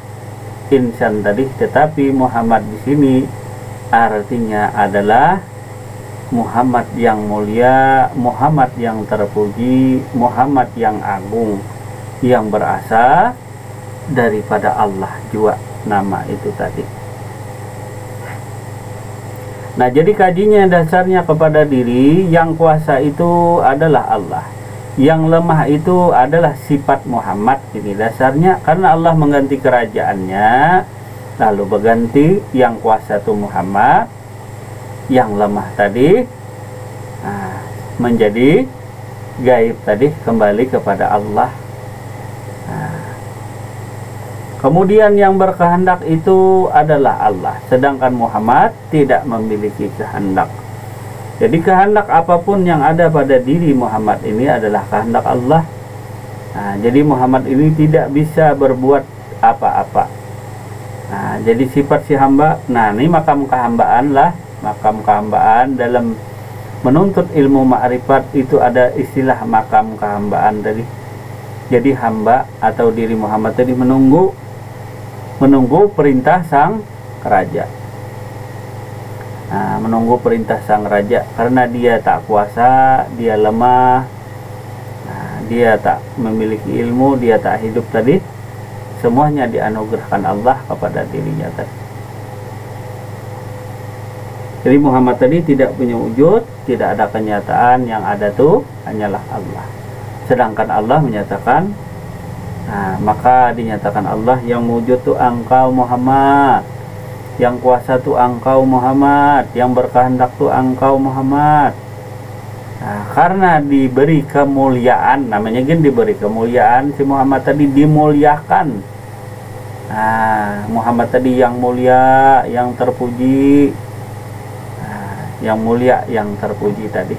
insan tadi, tetapi Muhammad di sini artinya adalah Muhammad yang mulia, Muhammad yang terpuji, Muhammad yang agung, yang berasal daripada Allah juga nama itu tadi. Nah, jadi kajinya dasarnya kepada diri. Yang kuasa itu adalah Allah, yang lemah itu adalah sifat Muhammad. Ini dasarnya, karena Allah mengganti kerajaannya, lalu berganti yang kuasa itu Muhammad, yang lemah tadi menjadi gaib tadi, kembali kepada Allah. Kemudian yang berkehendak itu adalah Allah, sedangkan Muhammad tidak memiliki kehendak. Jadi kehendak apapun yang ada pada diri Muhammad ini adalah kehendak Allah. Jadi Muhammad ini tidak bisa berbuat apa-apa. Jadi sifat si hamba, ini makam kehambaan lah. Makam kehambaan dalam menuntut ilmu ma'rifat itu ada istilah makam kehambaan tadi. Jadi hamba atau diri Muhammad tadi menunggu perintah sang raja. Menunggu perintah sang raja, karena dia tak kuasa, dia lemah, dia tak memiliki ilmu, dia tak hidup tadi. Semuanya dianugerahkan Allah kepada dirinya tadi. Jadi Muhammad tadi tidak punya wujud, tidak ada kenyataan, yang ada tuh hanyalah Allah. Sedangkan Allah menyatakan, maka dinyatakan Allah yang wujud tuh engkau Muhammad, yang kuasa tuh engkau Muhammad, yang berkehendak tuh engkau Muhammad. Karena diberi kemuliaan, namanya kan diberi kemuliaan, si Muhammad tadi dimuliakan. Muhammad tadi yang mulia, yang terpuji, yang mulia, yang terpuji tadi.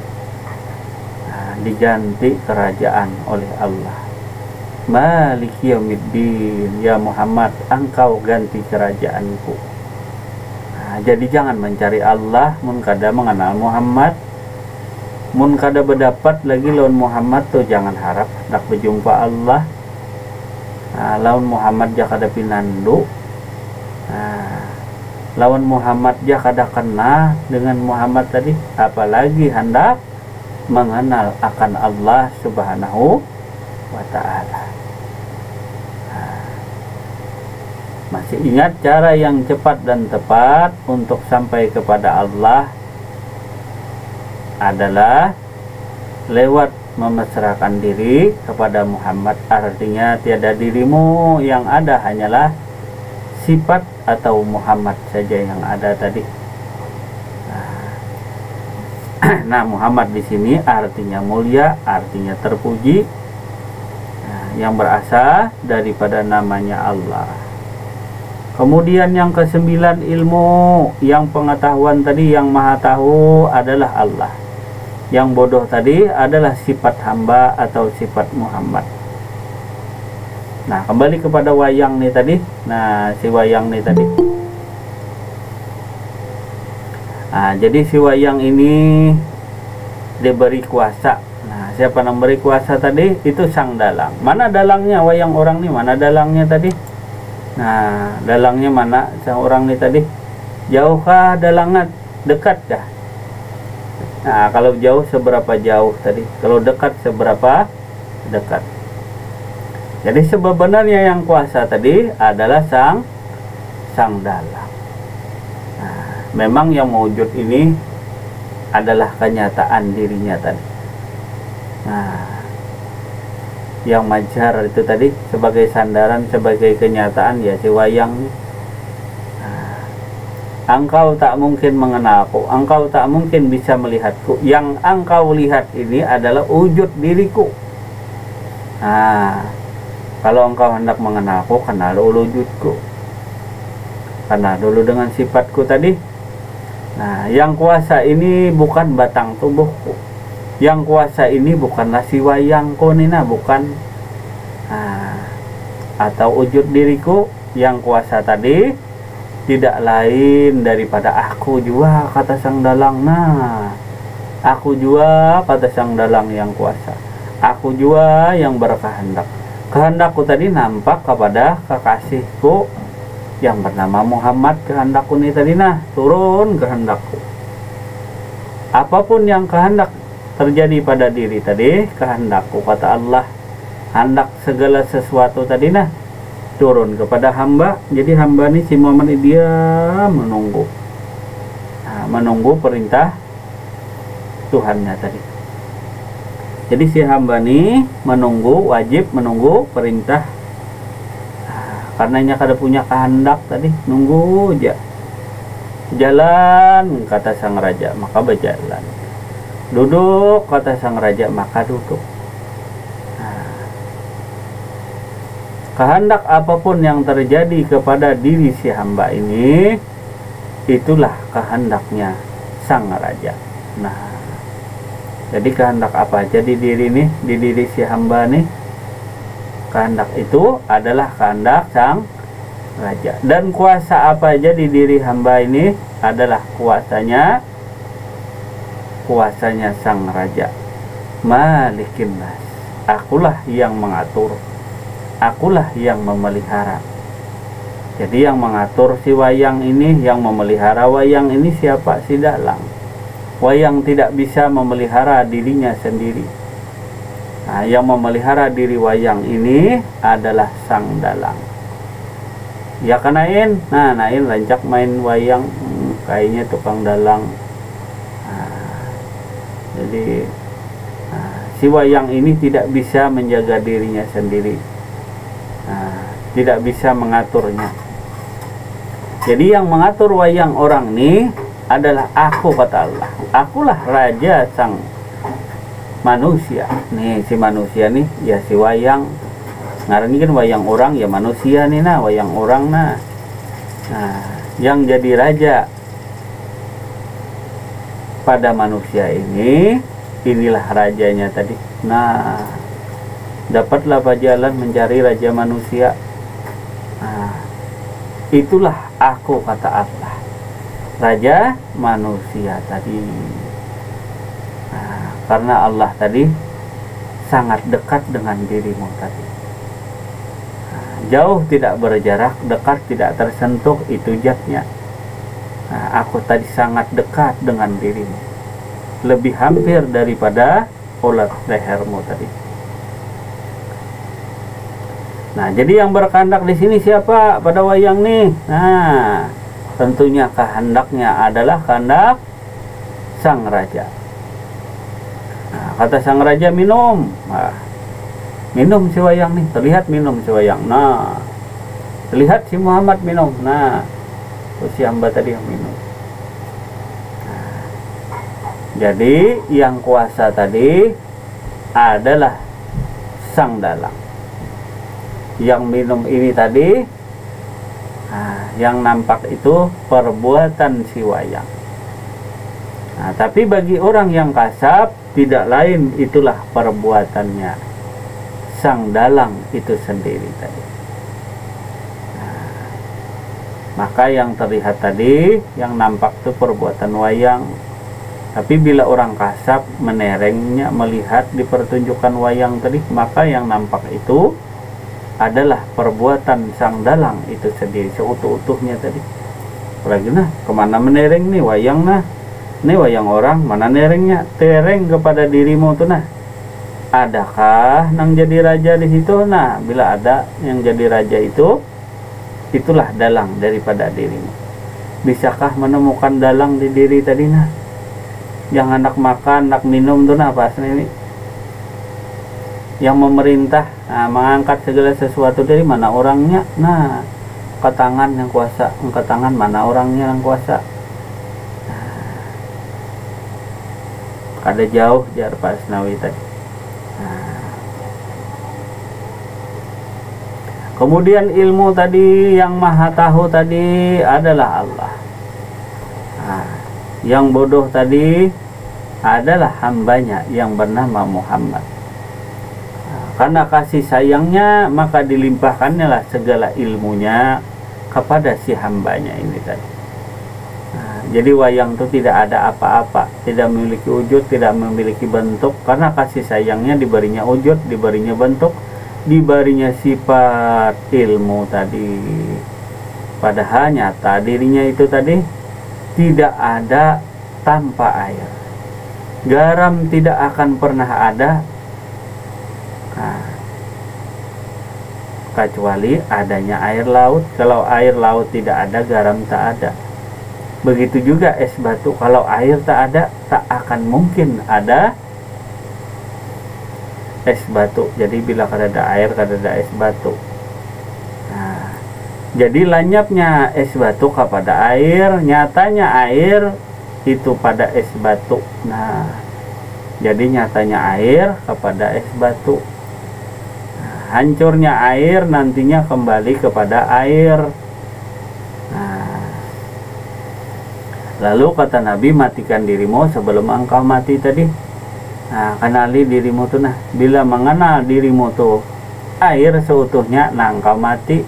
Diganti kerajaan oleh Allah. Maliki yaumiddin, ya Muhammad, engkau ganti kerajaanku. Jadi jangan mencari Allah mun kada mengenal Muhammad. mun kada berdapat lagi lawan Muhammad tuh jangan harap hendak berjumpa Allah. Lawan Muhammad ja kada pinandu, lawan Muhammad ja kada kena dengan Muhammad tadi, apalagi hendak mengenal akan Allah Subhanahu wa ta'ala. Masih ingat cara yang cepat dan tepat untuk sampai kepada Allah adalah lewat memesrakan diri kepada Muhammad. Artinya tiada dirimu yang ada, hanyalah sifat atau Muhammad saja yang ada tadi. Nah, Muhammad di sini artinya mulia, artinya terpuji, yang berasal daripada namanya Allah. Kemudian yang ke-9 ilmu, yang pengetahuan tadi, yang maha tahu adalah Allah. Yang bodoh tadi adalah sifat hamba atau sifat Muhammad. Nah, kembali kepada wayang nih tadi. Nah, si wayang nih tadi. Jadi si wayang ini diberi kuasa. Nah, siapa yang beri kuasa tadi? Itu sang dalang. Mana dalangnya wayang orang nih? Mana dalangnya tadi? Nah, dalangnya mana sang orang nih tadi? Jauhkah dalangnya? Dekatkah? Nah, kalau jauh seberapa jauh tadi? Kalau dekat seberapa dekat? Jadi sebenarnya yang kuasa tadi adalah sang dalang. Nah, memang yang mewujud ini adalah kenyataan dirinya tadi. Nah, yang majar itu tadi sebagai sandaran, sebagai kenyataan, ya si wayang. Engkau tak mungkin mengenalku, engkau tak mungkin bisa melihatku. Yang engkau lihat ini adalah wujud diriku. Kalau engkau hendak mengenalku, kenal dulu wujudku, kenal dulu dengan sifatku tadi. Nah, yang kuasa ini bukan batang tubuhku, yang kuasa ini bukanlah si wayangku nina, bukan. Atau wujud diriku. Yang kuasa tadi tidak lain daripada aku jua, kata sang dalang. Nah, aku jua, kata sang dalang yang kuasa. Aku jua yang berkehendak. Kehendakku tadi nampak kepada kekasihku yang bernama Muhammad. Kehendakku ini tadi, nah, turun kehendakku. Apapun yang kehendak terjadi pada diri tadi, kehendakku, kata Allah. Hendak segala sesuatu tadi, nah, turun kepada hamba. Jadi hamba ini si Muhammad ini dia menunggu, menunggu perintah Tuhannya tadi. Jadi si hamba ini menunggu, wajib menunggu perintah. Karenanya kada punya kehendak tadi, nunggu aja. Jalan, kata sang raja, maka berjalan. Duduk, kata sang raja, maka duduk. Kehendak apapun yang terjadi kepada diri si hamba ini, itulah kehendaknya sang raja. Nah, jadi kehendak apa aja di diri nih, di diri si hamba nih, kehendak itu adalah kehendak sang raja. Dan kuasa apa aja di diri hamba ini adalah kuasanya sang raja. Malikin nas, akulah yang mengatur, akulah yang memelihara. Jadi yang mengatur si wayang ini, yang memelihara wayang ini siapa? Si dalang. Wayang tidak bisa memelihara dirinya sendiri. Nah, yang memelihara diri wayang ini adalah sang dalang. Ya kan Nain? Nah, Nain rancak main wayang, kayaknya tukang dalang. Jadi si wayang ini tidak bisa menjaga dirinya sendiri, tidak bisa mengaturnya. Jadi yang mengatur wayang orang ini adalah aku, kata Allah. Akulah raja sang manusia. Nih si manusia nih, ya si wayang. Ngaran ini kan wayang orang, ya manusia nih, nah wayang orang. Nah, yang jadi raja pada manusia ini, inilah rajanya tadi. Nah, dapatlah jalan mencari raja manusia. Itulah aku, kata Allah, raja manusia tadi. Karena Allah tadi sangat dekat dengan dirimu tadi. Jauh tidak berjarak, dekat tidak tersentuh, itu zatnya. Aku tadi sangat dekat dengan dirimu, lebih hampir daripada ulat lehermu tadi. Nah, jadi yang berkehendak di sini siapa pada wayang nih? Nah, tentunya kehendaknya adalah kehendak sang raja. Nah, kata sang raja minum. Nah, minum si wayang nih, terlihat minum si wayang. Nah, terlihat si Muhammad minum. Nah, si hamba tadi yang minum. Nah, jadi yang kuasa tadi adalah sang dalang. Yang minum ini tadi, yang nampak itu perbuatan si wayang. Nah, tapi bagi orang yang kasab, tidak lain itulah perbuatannya sang dalang itu sendiri tadi. Maka yang terlihat tadi, yang nampak itu perbuatan wayang. Tapi bila orang kasab menerengnya, melihat dipertunjukkan wayang tadi, maka yang nampak itu adalah perbuatan sang dalang itu sendiri, seutuh-utuhnya tadi. Apalagi nah, kemana menereng nih wayang nah? Ini wayang orang, mana nerengnya? Tereng kepada dirimu tuh nah. Adakah nang jadi raja di situ? Nah, bila ada yang jadi raja itu, itulah dalang daripada dirimu. Bisakah menemukan dalang di diri tadi nah? Yang anak makan, anak minum tuh nah pas ini. Yang memerintah, mengangkat segala sesuatu dari mana orangnya? Nah, ke tangan yang kuasa, ke tangan mana orangnya yang kuasa? Ada jauh jar Pak Asnawi tadi. Kemudian ilmu tadi yang maha tahu tadi adalah Allah. Yang bodoh tadi adalah hambanya yang bernama Muhammad. Karena kasih sayangnya, maka dilimpahkannya lah segala ilmunya kepada si hambanya ini tadi. Jadi wayang itu tidak ada apa-apa, tidak memiliki wujud, tidak memiliki bentuk, karena kasih sayangnya diberinya wujud, diberinya bentuk, diberinya sifat ilmu tadi. Padahal nyata dirinya itu tadi tidak ada tanpa air. Garam tidak akan pernah ada kecuali adanya air laut. Kalau air laut tidak ada, garam tak ada. Begitu juga es batu, kalau air tak ada, tak akan mungkin ada es batu. Jadi bila ada air, ada es batu. Nah, jadi lenyapnya es batu kepada air, nyatanya air itu pada es batu. Nah, jadi nyatanya air kepada es batu. Nah, hancurnya air nantinya kembali kepada air. Lalu kata Nabi, matikan dirimu sebelum engkau mati tadi. Nah, kenali dirimu tuh nah. Bila mengenal dirimu tuh air seutuhnya, nah engkau mati.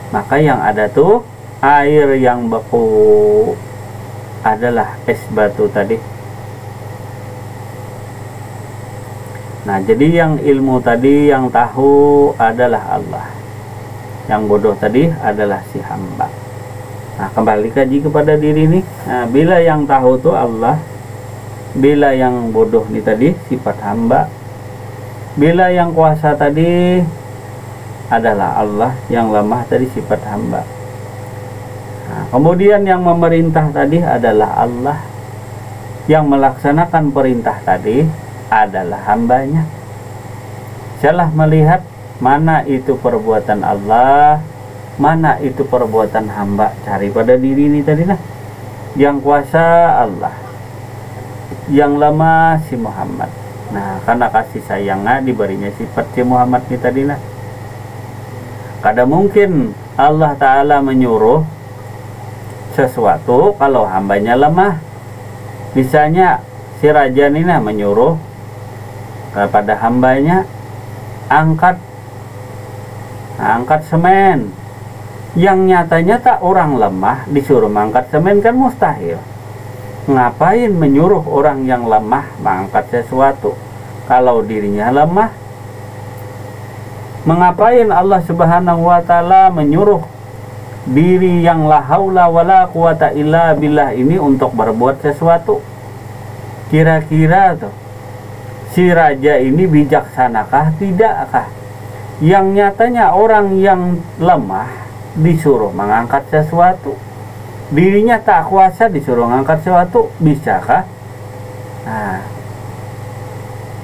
Maka yang ada tuh air yang beku adalah es batu tadi. Nah, jadi yang ilmu tadi, yang tahu adalah Allah. Yang bodoh tadi adalah si hamba. Nah, kembali kaji kepada diri nih. Nah, bila yang tahu tuh Allah, bila yang bodoh nih tadi sifat hamba, bila yang kuasa tadi adalah Allah, yang lemah tadi sifat hamba. Nah, kemudian yang memerintah tadi adalah Allah, yang melaksanakan perintah tadi adalah hambanya. Salah melihat mana itu perbuatan Allah, mana itu perbuatan hamba. Cari pada diri ini tadi nah. Yang kuasa Allah, yang lama si Muhammad. Nah, karena kasih sayangnya diberinya sifat si Muhammad ini tadi nah. Kada mungkin Allah Ta'ala menyuruh sesuatu kalau hambanya lemah. Misalnya si raja ini nah menyuruh kepada hambanya angkat semen, yang nyatanya tak orang lemah disuruh mengangkat semen kan mustahil. Ngapain menyuruh orang yang lemah mengangkat sesuatu kalau dirinya lemah? Mengapain Allah Subhanahu wa taala menyuruh diri yang la haula wala quwata illa billah ini untuk berbuat sesuatu? Kira-kira tuh si raja ini bijaksanakah tidakkah? Yang nyatanya orang yang lemah disuruh mengangkat sesuatu, dirinya tak kuasa disuruh mengangkat sesuatu, bisakah? Nah,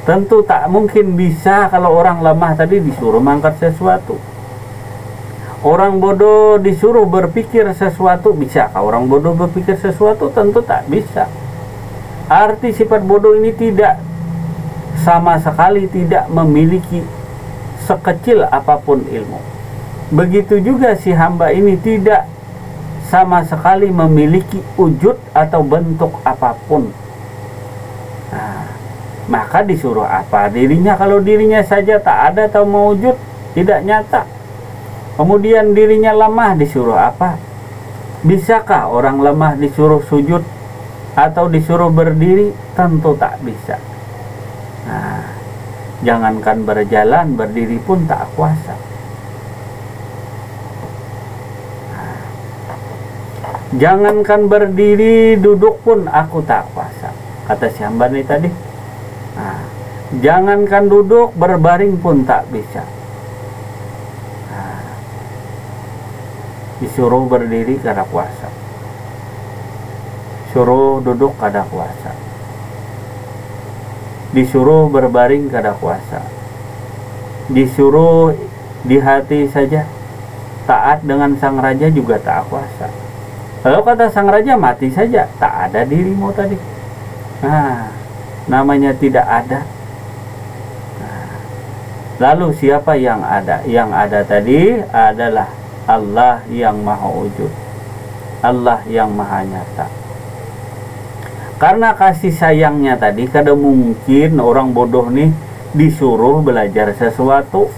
tentu tak mungkin bisa kalau orang lemah tadi disuruh mengangkat sesuatu. Orang bodoh disuruh berpikir sesuatu, bisakah orang bodoh berpikir sesuatu? Tentu tak bisa. Arti sifat bodoh ini tidak, sama sekali tidak memiliki sekecil apapun ilmu. Begitu juga si hamba ini tidak sama sekali memiliki wujud atau bentuk apapun. Nah, maka disuruh apa dirinya kalau dirinya saja tak ada atau mewujud, tidak nyata. Kemudian dirinya lemah disuruh apa? Bisakah orang lemah disuruh sujud atau disuruh berdiri? Tentu tak bisa. Nah, jangankan berjalan, berdiri pun tak kuasa. Nah, jangankan berdiri, duduk pun aku tak kuasa, kata si hamba ini tadi. Nah, jangankan duduk, berbaring pun tak bisa. Nah, disuruh berdiri kada kuasa, suruh duduk kada kuasa, disuruh berbaring kada kuasa, disuruh di hati saja taat dengan sang raja juga tak kuasa. Kalau kata sang raja mati saja, tak ada dirimu tadi. Nah, namanya tidak ada. Nah, lalu siapa yang ada? Yang ada tadi adalah Allah yang maha wujud, Allah yang maha nyata. Karena kasih sayangnya tadi, kada mungkin orang bodoh nih disuruh belajar sesuatu.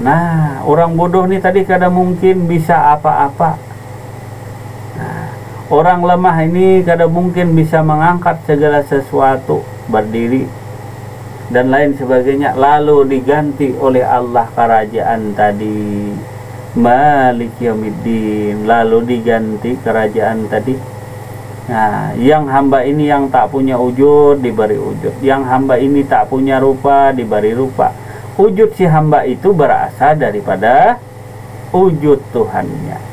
Nah, orang bodoh nih tadi kada mungkin bisa apa-apa. Orang lemah ini kada mungkin bisa mengangkat segala sesuatu, berdiri dan lain sebagainya, lalu diganti oleh Allah kerajaan tadi, Malik Yaumiddin, lalu diganti kerajaan tadi. Nah, yang hamba ini yang tak punya wujud diberi wujud, yang hamba ini tak punya rupa diberi rupa. Wujud si hamba itu berasal daripada wujud Tuhannya.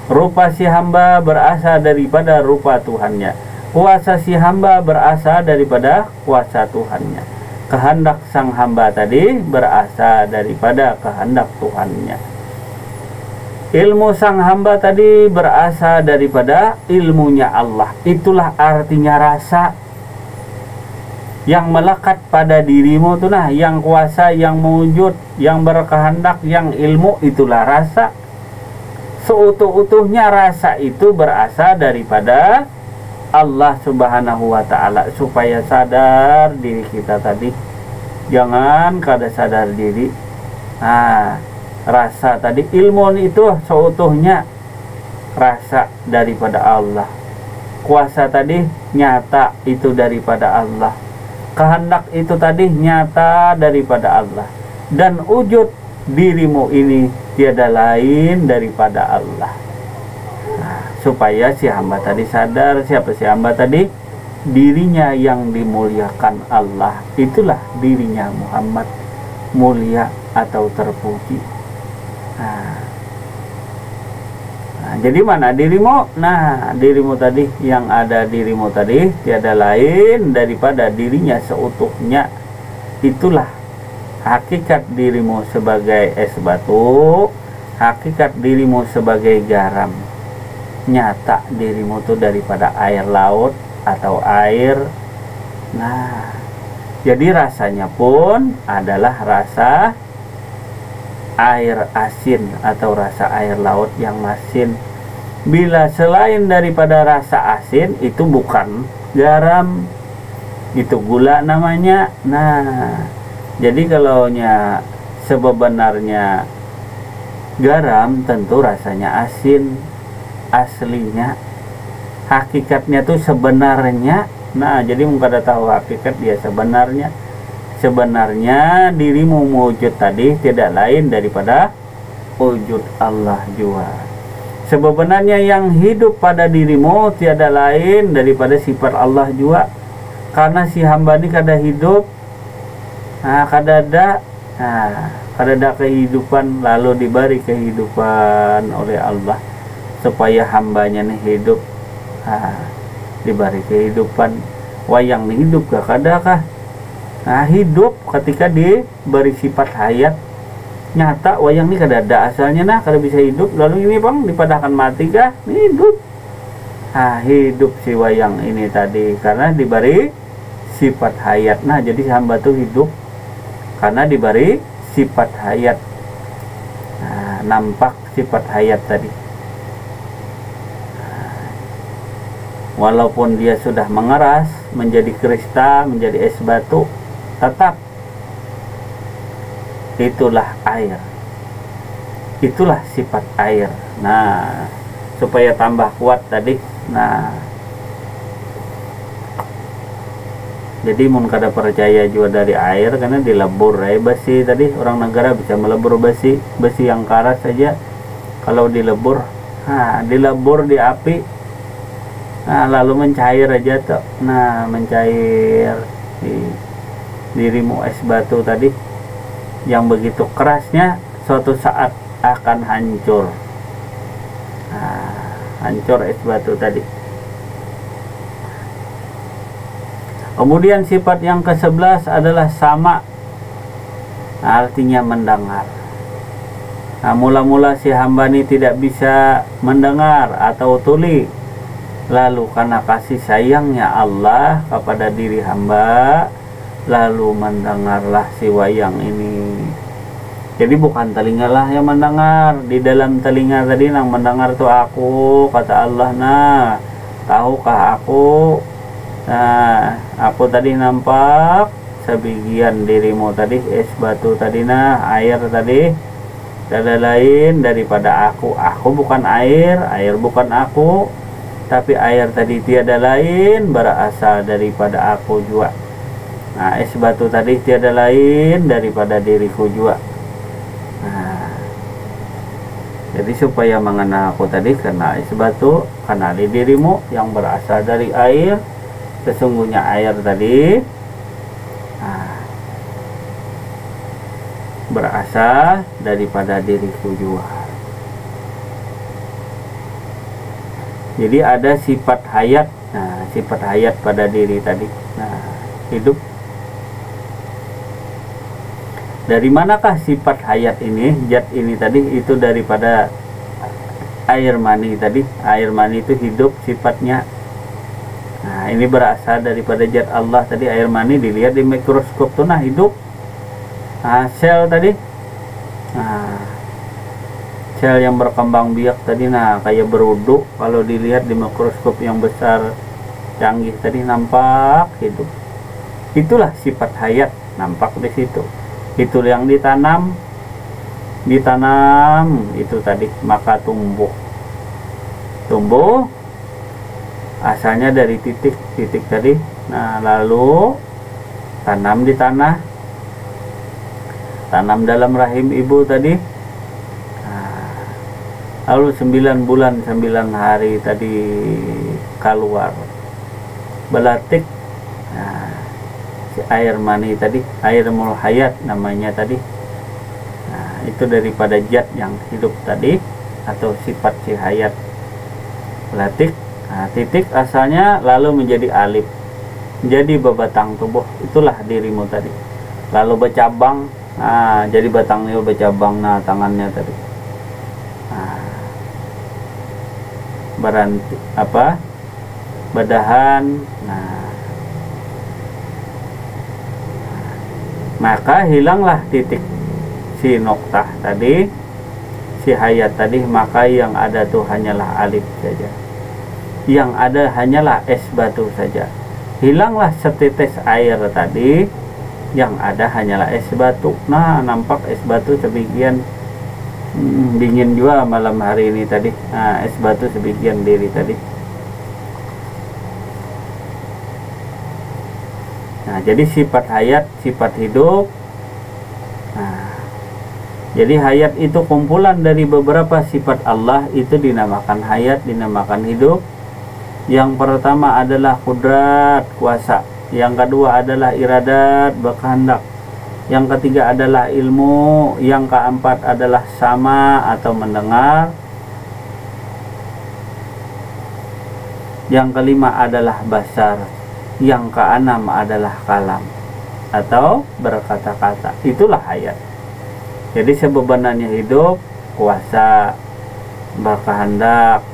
Rupa si hamba berasal daripada rupa Tuhannya. Kuasa si hamba berasal daripada kuasa Tuhannya. Kehendak sang hamba tadi berasal daripada kehendak Tuhannya. Ilmu sang hamba tadi berasal daripada ilmunya Allah. Itulah artinya rasa yang melekat pada dirimu tuh, nah, yang kuasa, yang mewujud, yang berkehendak, yang ilmu, itulah rasa. Seutuh-utuhnya rasa itu berasal daripada Allah Subhanahu wa ta'ala. Supaya sadar diri kita tadi, jangan kada sadar diri. Nah, rasa tadi, ilmu itu seutuhnya rasa daripada Allah. Kuasa tadi nyata itu daripada Allah. Kehendak itu tadi nyata daripada Allah. Dan wujud dirimu ini tiada lain daripada Allah. Nah, supaya si hamba tadi sadar, siapa si hamba tadi? Dirinya yang dimuliakan Allah. Itulah dirinya Muhammad, mulia atau terpuji. Nah, jadi mana dirimu? Nah, dirimu tadi, yang ada dirimu tadi tiada lain daripada dirinya seutuhnya. Itulah hakikat dirimu sebagai es batu, hakikat dirimu sebagai garam. Nyata dirimu tuh daripada air laut atau air. Nah, jadi rasanya pun adalah rasa air asin atau rasa air laut yang masin. Bila selain daripada rasa asin, itu bukan garam, itu gula namanya. Nah, jadi kalau sebenarnya garam tentu rasanya asin aslinya. hakikatnya tuh sebenarnya. Nah, jadi kada tahu hakikat dia sebenarnya. Sebenarnya dirimu wujud tadi tidak lain daripada wujud Allah jua. Sebenarnya yang hidup pada dirimu tiada lain daripada sifat Allah jua. Karena si hamba ini kada hidup, kada ada kehidupan, lalu diberi kehidupan oleh Allah supaya hambanya nih hidup. Diberi kehidupan, wayang nih hidup kada kah? Hidup ketika diberi sifat hayat. Nyata wayang ini kada ada asalnya, kada bisa hidup, lalu ini bang dipadahkan mati kah? Hidup. Hidup si wayang ini tadi karena diberi sifat hayat. Jadi hamba tuh hidup karena diberi sifat hayat. Nampak sifat hayat tadi. Walaupun dia sudah mengeras menjadi kristal, menjadi es batu, tetap itulah air. Itulah sifat air. Supaya tambah kuat tadi. Jadi mun kada percaya juga dari air karena dilebur besi tadi, orang negara bisa melebur besi yang karat saja kalau dilebur. Dilebur di api, lalu mencair aja tuh. Mencair di dirimu es batu tadi yang begitu kerasnya suatu saat akan hancur. Hancur es batu tadi. Kemudian sifat yang ke-11 adalah sama, artinya mendengar. Mula-mula si hamba ini tidak bisa mendengar atau tuli. Lalu karena kasih sayangnya Allah kepada diri hamba, lalu mendengarlah si wayang ini. Jadi bukan telingalah yang mendengar. Di dalam telinga tadi yang mendengar tuh aku, kata Allah. Tahukah aku? Aku tadi nampak sebagian dirimu tadi, es batu tadi, air tadi, tiada lain daripada aku. Aku bukan air, air bukan aku, tapi air tadi tiada lain berasal daripada aku juga. Es batu tadi tiada lain daripada diriku juga. Jadi supaya mengenal aku tadi, karena es batu, kenali dirimu yang berasal dari air. Sesungguhnya air tadi berasal daripada diriku juga. Jadi ada sifat hayat. Sifat hayat pada diri tadi. Hidup. Dari manakah sifat hayat ini, zat ini tadi? Itu daripada air mani tadi. Air mani itu hidup sifatnya. Ini berasal daripada zat Allah tadi. Air mani dilihat di mikroskop tuh hidup. Sel tadi, sel yang berkembang biak tadi, kayak beruduk. Kalau dilihat di mikroskop yang besar canggih tadi nampak hidup. Itulah sifat hayat, nampak di situ. Itu yang ditanam itu tadi, maka tumbuh. Asalnya dari titik tadi. Lalu tanam di tanah, tanam dalam rahim ibu tadi. Lalu 9 bulan 9 hari tadi keluar belatik. Si air mani tadi, air mul hayat namanya tadi. Itu daripada zat yang hidup tadi, atau sifat si hayat. Belatik. Titik asalnya lalu menjadi alif, jadi bebatang tubuh. Itulah dirimu tadi. Lalu bercabang, jadi batangnya bercabang. Tangannya tadi beranti badahan. Maka hilanglah titik si noktah tadi, si hayat tadi. Maka yang ada tuh hanyalah alif saja, yang ada hanyalah es batu saja. Hilanglah setetes air tadi, yang ada hanyalah es batu. Nampak es batu sebagian. Dingin juga malam hari ini tadi. Es batu sebagian diri tadi. Nah, jadi sifat hayat, sifat hidup. Nah, jadi hayat itu kumpulan dari beberapa sifat Allah, itu dinamakan hayat, dinamakan hidup. Yang pertama adalah kudrat, kuasa. Yang kedua adalah iradat, berkehendak. Yang ketiga adalah ilmu. Yang keempat adalah sama atau mendengar. Yang kelima adalah basar. Yang keenam adalah kalam atau berkata-kata. Itulah hayat. Jadi sebenarnya hidup, kuasa, berkehendak,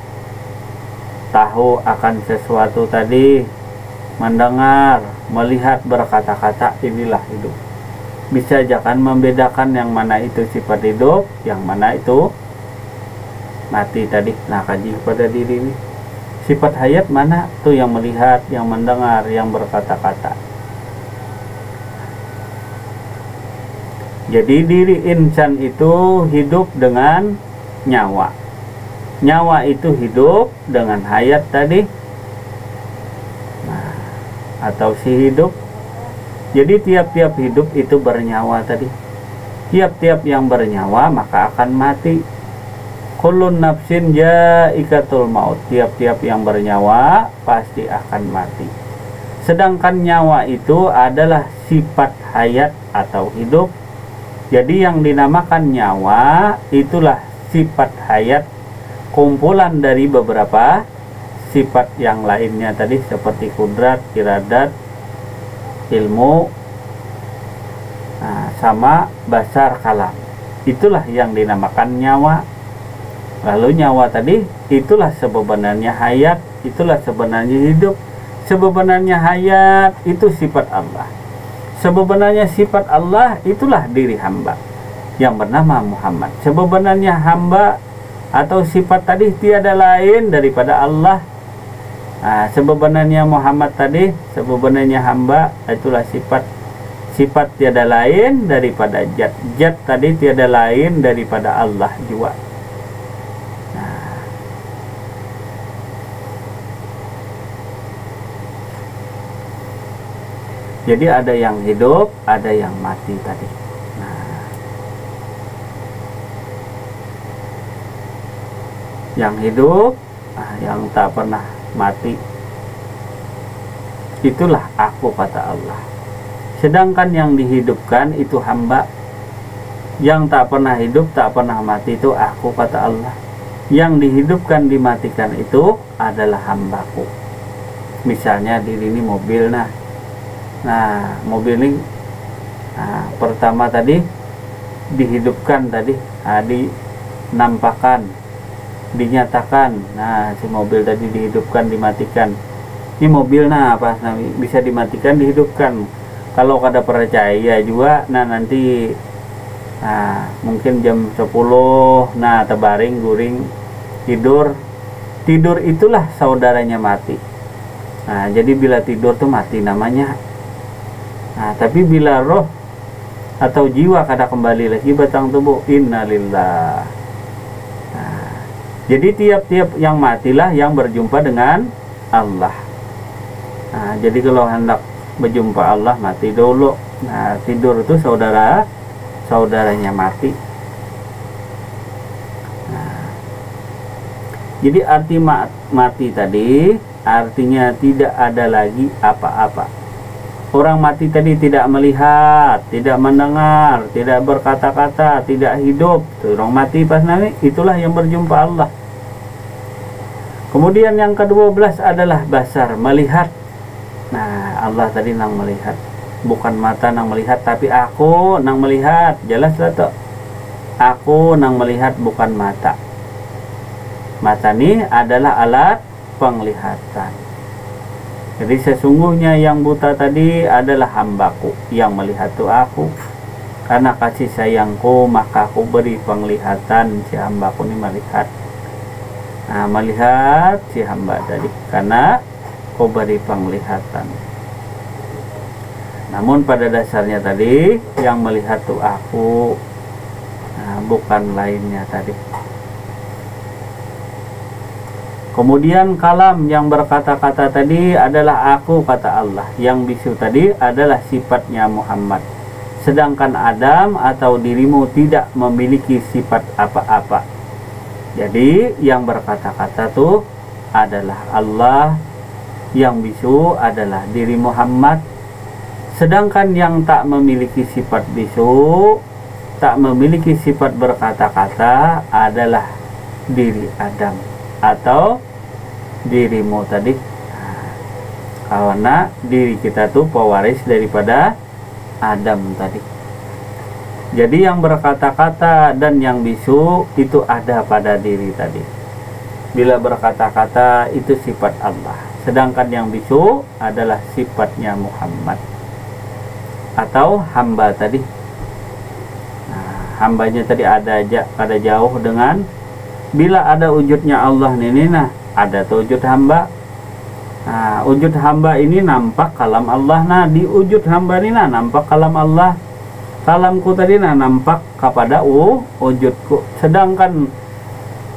tahu akan sesuatu tadi, mendengar, melihat, berkata-kata, inilah hidup. Bisa jangan membedakan yang mana itu sifat hidup, yang mana itu mati tadi. Nah, kaji kepada diri ini. Sifat hayat mana? Tuh yang melihat, yang mendengar, yang berkata-kata. Jadi diri insan itu hidup dengan nyawa. Nyawa itu hidup dengan hayat tadi. Nah, atau si hidup. Jadi tiap-tiap hidup itu bernyawa tadi. Tiap-tiap yang bernyawa maka akan mati. Kullun nafsin jaikatul maut. Tiap-tiap yang bernyawa pasti akan mati. Sedangkan nyawa itu adalah sifat hayat atau hidup. Jadi yang dinamakan nyawa itulah sifat hayat, kumpulan dari beberapa sifat yang lainnya tadi seperti kudrat, iradat, ilmu, sama basar, kalam. Itulah yang dinamakan nyawa. Lalu nyawa tadi itulah sebenarnya hayat, itulah sebenarnya hidup. Sebenarnya hayat itu sifat Allah. Sebenarnya sifat Allah itulah diri hamba yang bernama Muhammad. Sebenarnya hamba atau sifat tadi tiada lain daripada Allah. Nah, sebenarnya Muhammad tadi, sebenarnya hamba itulah sifat. Sifat tiada lain daripada zat. Zat tadi tiada lain daripada Allah juga. Jadi ada yang hidup, ada yang mati tadi. Nah, yang hidup, yang tak pernah mati, itulah aku, kata Allah. Sedangkan yang dihidupkan itu hamba. Yang tak pernah hidup, tak pernah mati itu aku, kata Allah. Yang dihidupkan, dimatikan itu adalah hambaku. Misalnya diri ini mobil, Nah, mobil ini pertama tadi dihidupkan tadi, dinampakkan, dinyatakan. Nah, si mobil tadi dihidupkan, dimatikan. Ini mobil apa bisa dimatikan, dihidupkan. Kalau kada percaya juga, nanti mungkin jam 10, terbaring, guring, tidur itulah saudaranya mati. Nah, jadi bila tidur tuh mati namanya. Nah, tapi bila roh atau jiwa kada kembali lagi batang tubuh, innalillah. Nah, jadi tiap-tiap yang matilah yang berjumpa dengan Allah. Nah, jadi kalau hendak berjumpa Allah, mati dulu. Nah, tidur itu saudaranya mati. Nah, jadi arti mati tadi artinya tidak ada lagi apa-apa. Orang mati tadi tidak melihat, tidak mendengar, tidak berkata-kata, tidak hidup. Orang mati pas nanti itulah yang berjumpa Allah. Kemudian yang ke-12 adalah basar, melihat. Nah, Allah tadi nang melihat. Bukan mata nang melihat, tapi aku nang melihat. Jelas lah tuh. Aku nang melihat, bukan mata. Mata ini adalah alat penglihatan. Jadi sesungguhnya yang buta tadi adalah hambaku, yang melihat itu aku. Karena kasih sayangku maka aku beri penglihatan si hambaku ini melihat. Nah, melihat si hamba tadi karena aku beri penglihatan. Namun pada dasarnya tadi yang melihat itu aku, bukan lainnya tadi. Kemudian kalam yang berkata-kata tadi adalah aku, kata Allah. Yang bisu tadi adalah sifatnya Muhammad. Sedangkan Adam atau dirimu tidak memiliki sifat apa-apa. Jadi yang berkata-kata tuh adalah Allah, yang bisu adalah diri Muhammad. Sedangkan yang tak memiliki sifat bisu, tak memiliki sifat berkata-kata adalah diri Adam atau dirimu tadi. Karena diri kita tuh pewaris daripada Adam tadi. Jadi yang berkata-kata dan yang bisu itu ada pada diri tadi. Bila berkata-kata itu sifat Allah, sedangkan yang bisu adalah sifatnya Muhammad atau hamba tadi. Hambanya tadi ada jauh dengan bila ada wujudnya Allah ini, nah ada tuh wujud hamba. Nah, wujud hamba ini nampak kalam Allah. Nah, di wujud hamba ini nah nampak kalam Allah. Kalamku tadi nah nampak kepada wujudku. Sedangkan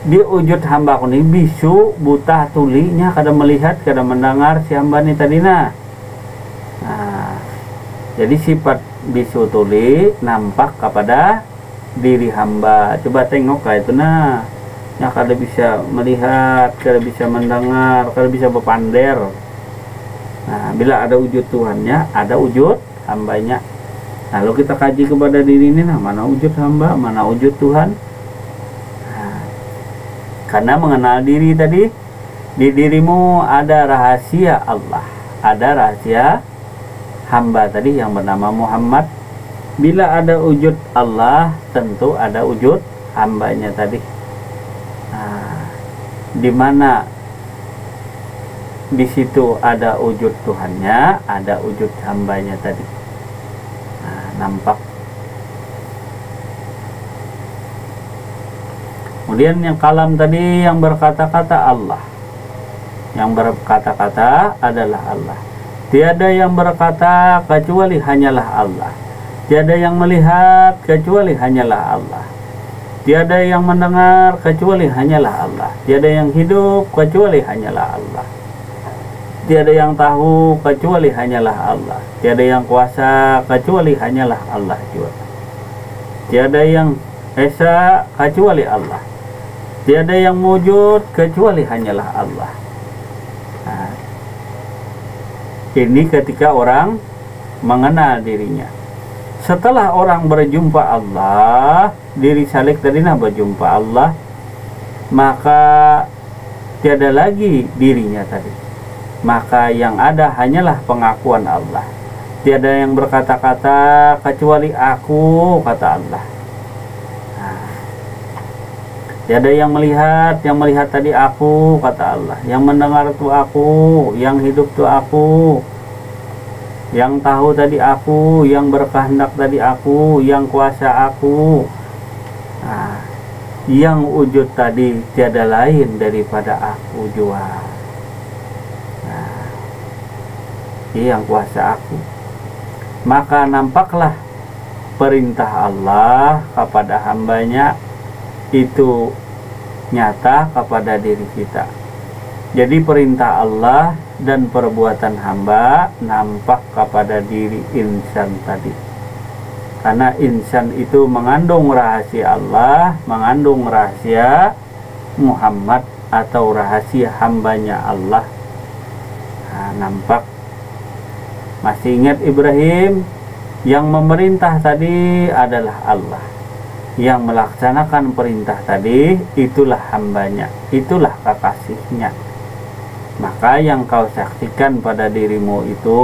di wujud hamba ini bisu, buta, tulinya kada melihat, kada mendengar si hamba ini tadi nah. Jadi sifat bisu tuli nampak kepada diri hamba. Coba tengok kayak itu nah. Ya kada bisa melihat, kada bisa mendengar, kada bisa berpander. Nah, bila ada wujud Tuhannya, ada wujud hambanya. Lalu kita kaji kepada diri ini, nah mana wujud hamba, mana wujud Tuhan. Nah, karena mengenal diri tadi, di dirimu ada rahasia Allah, ada rahasia hamba tadi yang bernama Muhammad. Bila ada wujud Allah, tentu ada wujud hambanya tadi. Di mana di situ ada wujud Tuhannya, ada wujud hambanya tadi. Nampak. Kemudian yang kalam tadi yang berkata-kata Allah, yang berkata-kata adalah Allah. Tiada yang berkata kecuali hanyalah Allah. Tiada yang melihat kecuali hanyalah Allah. Tiada yang mendengar kecuali hanyalah Allah. Tiada yang hidup kecuali hanyalah Allah. Tiada yang tahu kecuali hanyalah Allah. Tiada yang kuasa kecuali hanyalah Allah juga. Tiada yang esa kecuali Allah. Tiada yang wujud kecuali hanyalah Allah. Nah, ini ketika orang mengenal dirinya. Setelah orang berjumpa Allah, diri salik tadi nah berjumpa Allah, maka tiada lagi dirinya tadi. Maka yang ada hanyalah pengakuan Allah. Tiada yang berkata-kata kecuali aku, kata Allah. Nah, tiada yang melihat tadi aku, kata Allah. Yang mendengar itu aku, yang hidup itu aku. Yang tahu tadi aku, yang berkehendak tadi aku, yang kuasa aku. Nah, yang wujud tadi tiada lain daripada aku jua. Nah, yang kuasa aku. Maka nampaklah perintah Allah kepada hambanya itu nyata kepada diri kita. Jadi perintah Allah dan perbuatan hamba nampak kepada diri insan tadi. Karena insan itu mengandung rahasia Allah, mengandung rahasia Muhammad atau rahasia hambanya Allah. Nah, nampak. Masih ingat Ibrahim? Yang memerintah tadi adalah Allah. Yang melaksanakan perintah tadi itulah hambanya, itulah kekasihnya. Maka yang kau saksikan pada dirimu itu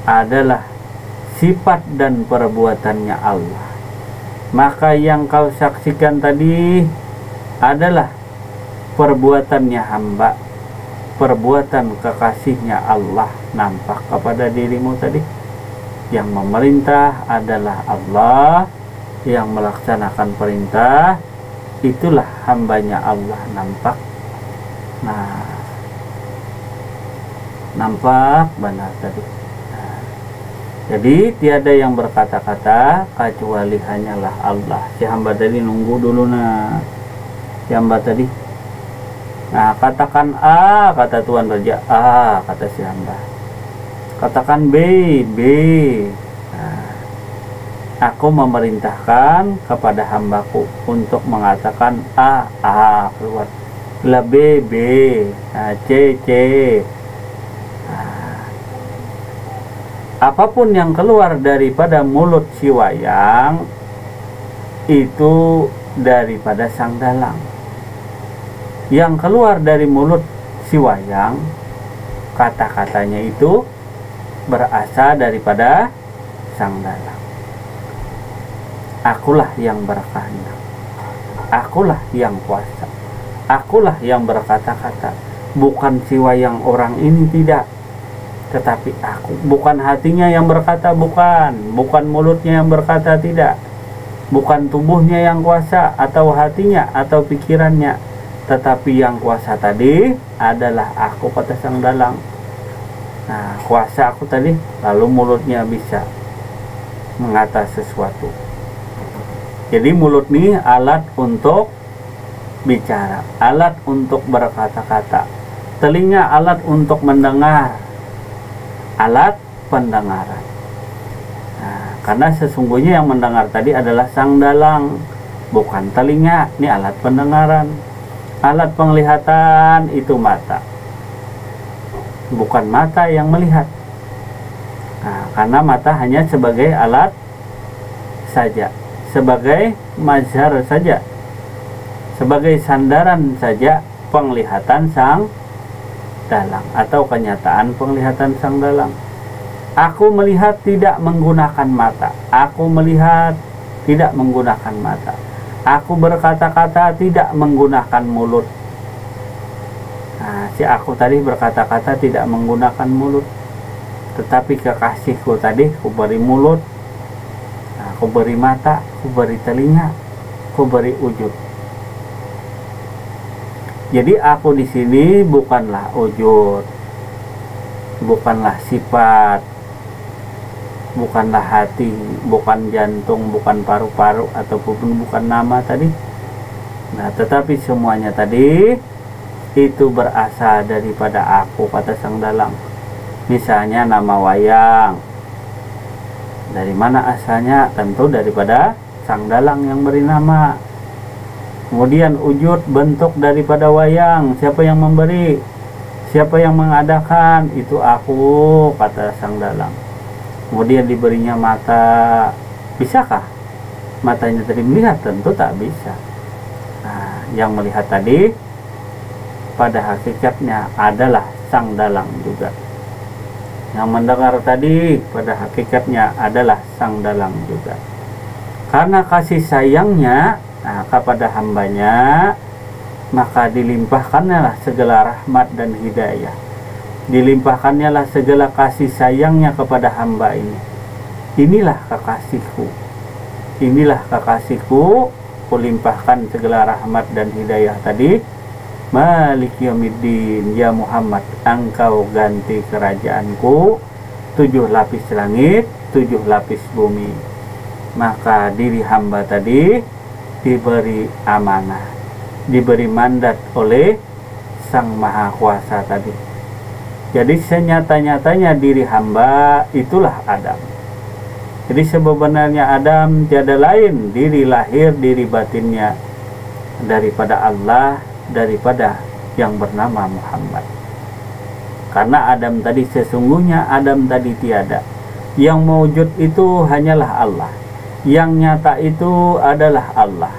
adalah sifat dan perbuatannya Allah. Maka yang kau saksikan tadi adalah perbuatannya hamba, perbuatan kekasihnya Allah nampak kepada dirimu tadi. Yang memerintah adalah Allah, yang melaksanakan perintah itulah hambanya Allah nampak. Nah, nampak benar tadi. Nah, jadi tiada yang berkata-kata kecuali hanyalah Allah. Si hamba tadi nunggu dulu nah. Si hamba tadi Nah, katakan A, kata Tuan Raja. A, kata si hamba. Katakan B, B. Nah, aku memerintahkan kepada hambaku untuk mengatakan A, keluar. Lah B, B. Nah, C, C. Nah, apapun yang keluar daripada mulut si wayang itu daripada sang dalang. Yang keluar dari mulut si wayang, kata-katanya itu berasal daripada sang dalang. Akulah yang berkehendak, akulah yang kuasa, akulah yang berkata-kata. Bukan si wayang orang ini, tidak, tetapi aku. Bukan hatinya yang berkata, bukan mulutnya yang berkata, tidak, bukan tubuhnya yang kuasa atau hatinya atau pikirannya, tetapi yang kuasa tadi adalah aku, kata sang dalang. Nah, kuasa aku tadi, lalu mulutnya bisa mengata sesuatu. Jadi mulut ini alat untuk bicara, alat untuk berkata-kata. Telinga alat untuk mendengar, alat pendengaran. Nah, karena sesungguhnya yang mendengar tadi adalah sang dalang, bukan telinga. Ini alat pendengaran. Alat penglihatan itu mata, bukan mata yang melihat. Nah, karena mata hanya sebagai alat saja, sebagai mazhar saja, sebagai sandaran saja penglihatan sang dalang atau kenyataan penglihatan sang dalang. Aku melihat tidak menggunakan mata, aku melihat tidak menggunakan mata. Aku berkata-kata tidak menggunakan mulut. Nah, si aku tadi berkata-kata tidak menggunakan mulut, tetapi kekasihku tadi aku beri mulut, nah, aku beri mata, aku beri telinga, aku beri ujub. Jadi aku di sini bukanlah wujud, bukanlah sifat, bukanlah hati, bukan jantung, bukan paru-paru, ataupun bukan nama tadi. Nah, tetapi semuanya tadi itu berasal daripada aku, kata sang dalang. Misalnya nama wayang, dari mana asalnya? Tentu daripada sang dalang yang beri nama. Kemudian wujud, bentuk daripada wayang, siapa yang memberi, siapa yang mengadakan? Itu aku, kata sang dalang. Kemudian diberinya mata, bisakah matanya tadi melihat? Tentu tak bisa. Nah, yang melihat tadi pada hakikatnya adalah sang dalang juga. Yang mendengar tadi pada hakikatnya adalah sang dalang juga. Karena kasih sayangnya kepada hambanya, maka dilimpahkannya segala rahmat dan hidayah. Dilimpahkannya segala kasih sayangnya kepada hamba ini. Inilah kekasihku, inilah kekasihku, kulimpahkan segala rahmat dan hidayah tadi. Malik yaumiddin, ya Muhammad, engkau ganti kerajaanku 7 lapis langit, 7 lapis bumi. Maka diri hamba tadi diberi amanah, diberi mandat oleh Sang Maha Kuasa tadi. Jadi senyata-nyatanya diri hamba itulah Adam. Jadi sebenarnya Adam tiada lain diri lahir, diri batinnya daripada Allah, daripada yang bernama Muhammad. Karena Adam tadi, sesungguhnya Adam tadi tiada. Yang mewujud itu hanyalah Allah, yang nyata itu adalah Allah.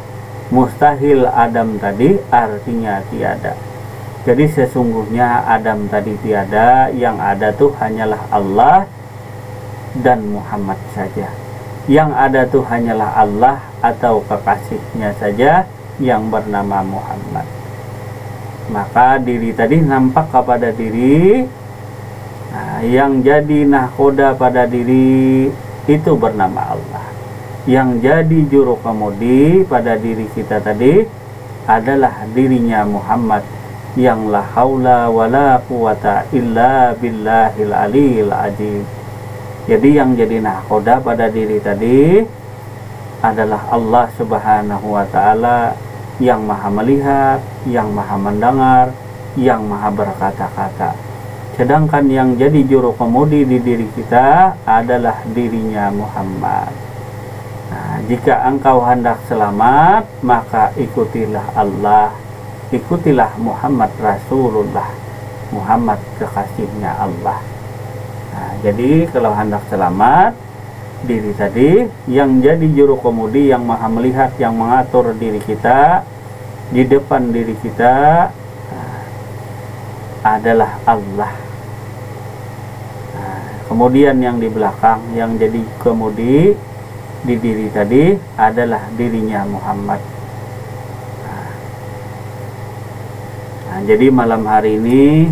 Mustahil Adam tadi artinya tiada. Jadi sesungguhnya Adam tadi tiada, yang ada tuh hanyalah Allah dan Muhammad saja. Yang ada tuh hanyalah Allah atau kekasihnya saja yang bernama Muhammad. Maka diri tadi nampak kepada diri, yang jadi nahkoda pada diri itu bernama Allah. Yang jadi juru kemudi pada diri kita tadi adalah dirinya Muhammad, yang la haula wala quwata illa billahil aliyil azim. Jadi yang jadi nahkoda pada diri tadi adalah Allah Subhanahu wa ta'ala, yang maha melihat, yang maha mendengar, yang maha berkata-kata. Sedangkan yang jadi juru kemudi di diri kita adalah dirinya Muhammad. Nah, jika engkau hendak selamat, maka ikutilah Allah, ikutilah Muhammad Rasulullah, Muhammad kekasihnya Allah. Nah, jadi kalau hendak selamat, diri tadi yang jadi juru kemudi, yang maha melihat, yang mengatur diri kita, di depan diri kita adalah Allah. Nah, kemudian yang di belakang, yang jadi kemudi di diri tadi adalah dirinya Muhammad. Nah, jadi malam hari ini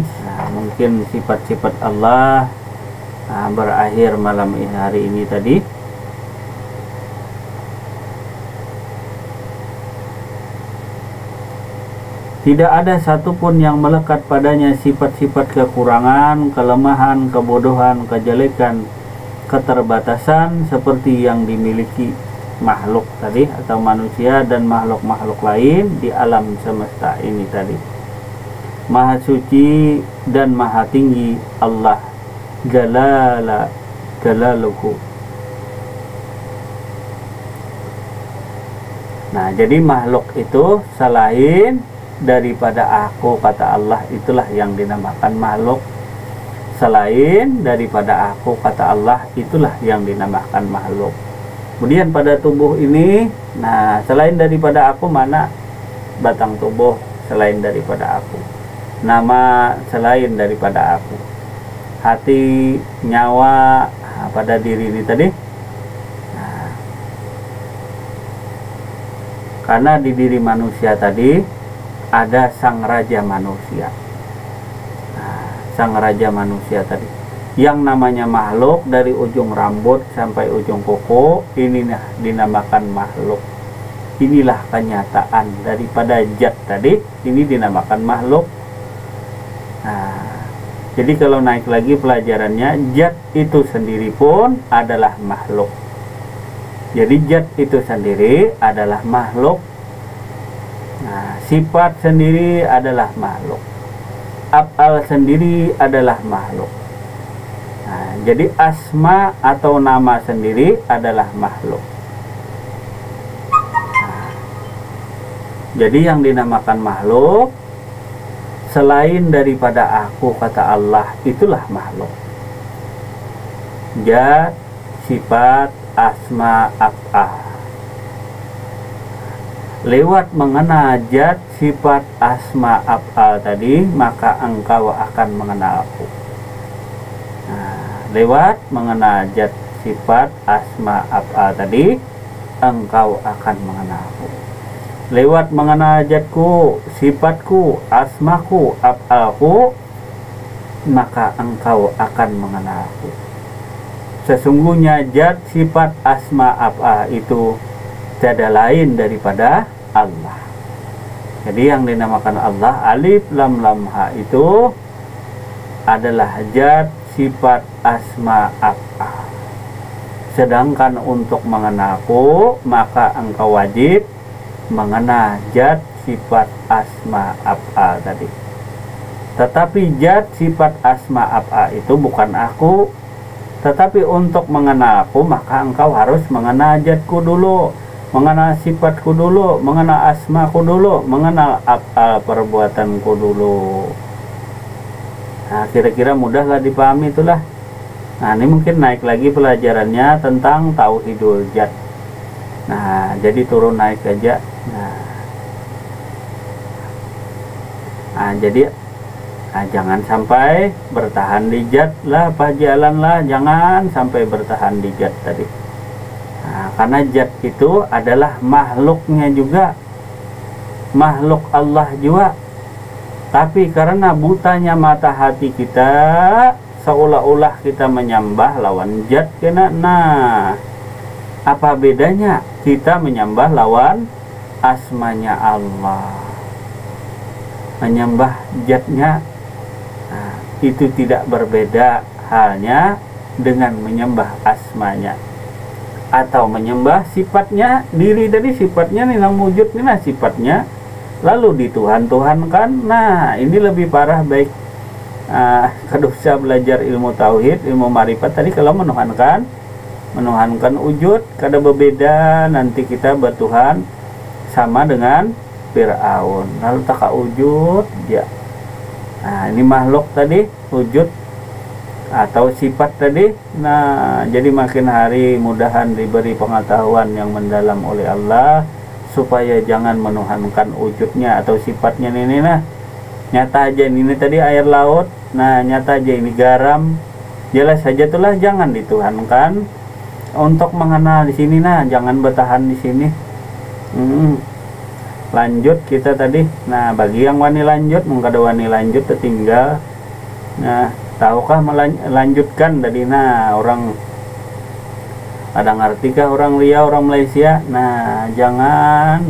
mungkin sifat-sifat Allah berakhir malam hari ini tadi. Tidak ada satupun yang melekat padanya sifat-sifat kekurangan, kelemahan, kebodohan, kejelekan, keterbatasan seperti yang dimiliki makhluk tadi atau manusia dan makhluk-makhluk lain di alam semesta ini tadi. Maha suci dan maha tinggi Allah jalaluhu. Nah, jadi makhluk itu selain daripada aku, kata Allah, itulah yang dinamakan makhluk. Selain daripada aku, kata Allah, itulah yang dinamakan makhluk. Kemudian pada tubuh ini, nah selain daripada aku, mana batang tubuh selain daripada aku, nama selain daripada aku, hati, nyawa pada diri ini tadi. Nah, karena di diri manusia tadi ada sang raja manusia. Nah, sang raja manusia tadi yang namanya makhluk, dari ujung rambut sampai ujung kuku, ini dinamakan makhluk. Inilah kenyataan daripada zat tadi, ini dinamakan makhluk. Nah, jadi kalau naik lagi pelajarannya, zat itu sendiri pun adalah makhluk. Jadi zat itu sendiri adalah makhluk. Nah, sifat sendiri adalah makhluk, af'al sendiri adalah makhluk. Nah, jadi asma atau nama sendiri adalah makhluk. Nah, jadi yang dinamakan makhluk selain daripada aku, kata Allah, itulah makhluk. Zat, sifat, asma, af'al. Lewat mengenal zat, sifat, asma, af'al tadi, maka engkau akan mengenal aku. Nah, lewat mengenal zat, sifat, asma, af'al tadi, engkau akan mengenal aku. Lewat mengenal zatku, sifatku, asmaku, af'alku, maka engkau akan mengenal aku. Sesungguhnya zat, sifat, asma, af'al itu tiada lain daripada Allah. Jadi yang dinamakan Allah, alif lam lam ha, itu adalah zat, sifat, asma, af'al. Sedangkan untuk mengenalku, maka engkau wajib mengenal zat, sifat, asma, af'al tadi. Tetapi zat, sifat, asma, af'al itu bukan aku. Tetapi untuk mengenalku, maka engkau harus mengenal zatku dulu, mengenal sifatku dulu, mengenal asmaku dulu, mengenal af'al perbuatanku dulu. Nah, kira-kira mudahlah dipahami itulah. Nah, ini mungkin naik lagi pelajarannya tentang tauhidul zat. Nah, jadi turun naik aja. Nah, jadi jangan sampai bertahan di zat lah, jalan lah, jangan sampai bertahan di zat tadi. Nah, karena zat itu adalah makhluknya juga, makhluk Allah juga. Tapi karena butanya mata hati kita, seolah-olah kita menyembah lawan zat kena. Nah, apa bedanya kita menyembah lawan asmanya Allah, menyembah zatnya? Nah, itu tidak berbeda halnya dengan menyembah asmanya atau menyembah sifatnya. Diri dari sifatnya nih nang wujud nih, nah sifatnya lalu dituhan-tuhankan. Nah, ini lebih parah baik kadosa belajar ilmu tauhid, ilmu marifat tadi. Kalau menuhankan wujud kada berbeda, nanti kita bertuhan sama dengan Fir'aun. Lalu tak wujud ya. Nah, ini makhluk tadi wujud atau sifat tadi. Nah, jadi makin hari mudahan diberi pengetahuan yang mendalam oleh Allah supaya jangan menuhankan wujudnya atau sifatnya ini. Nah, nyata aja ini tadi air laut. Nah, nyata aja ini garam. Jelas saja itulah jangan dituhankan. Untuk mengenal di sini, nah jangan bertahan di sini. Lanjut kita tadi. Nah, bagi yang wani lanjut, mungkin ada wani lanjut tertinggal. Nah, tahukah melanjutkan tadi? Nah, orang ada ngerti kah orang Riau, orang Malaysia? Nah, jangan.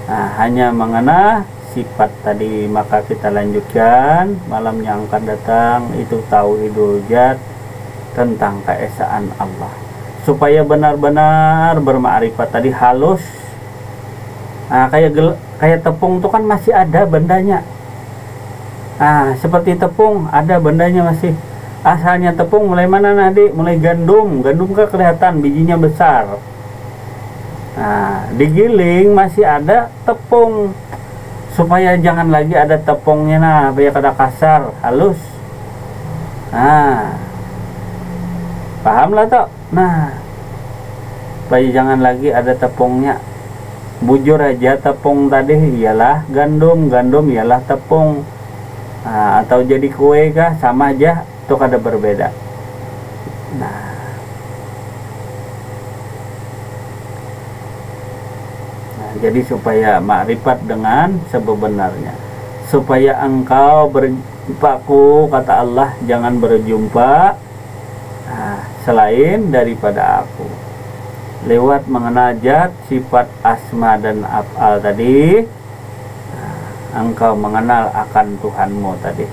Nah, hanya mengenal sifat tadi. Maka kita lanjutkan malam yang akan datang itu tauhidul zat, tentang keesaan Allah, supaya benar-benar bermakrifat tadi halus. Nah, kayak tepung itu kan masih ada bendanya. Nah, seperti tepung ada bendanya masih. Asalnya tepung mulai mana nanti? Mulai gandum kan kelihatan bijinya besar. Nah, digiling masih ada tepung, supaya jangan lagi ada tepungnya. Nah, biar kada kasar, halus. Nah, paham lah toh. Nah, supaya jangan lagi ada tepungnya. Bujur aja tepung tadi ialah gandum ialah tepung. Nah, atau jadi kue kah sama aja, itu kada berbeda. Nah, jadi supaya makrifat dengan sebenarnya, supaya engkau berpaku, kata Allah, jangan berjumpa selain daripada aku, lewat mengenal zat, sifat, asma dan af'al tadi. Engkau mengenal akan Tuhanmu tadi.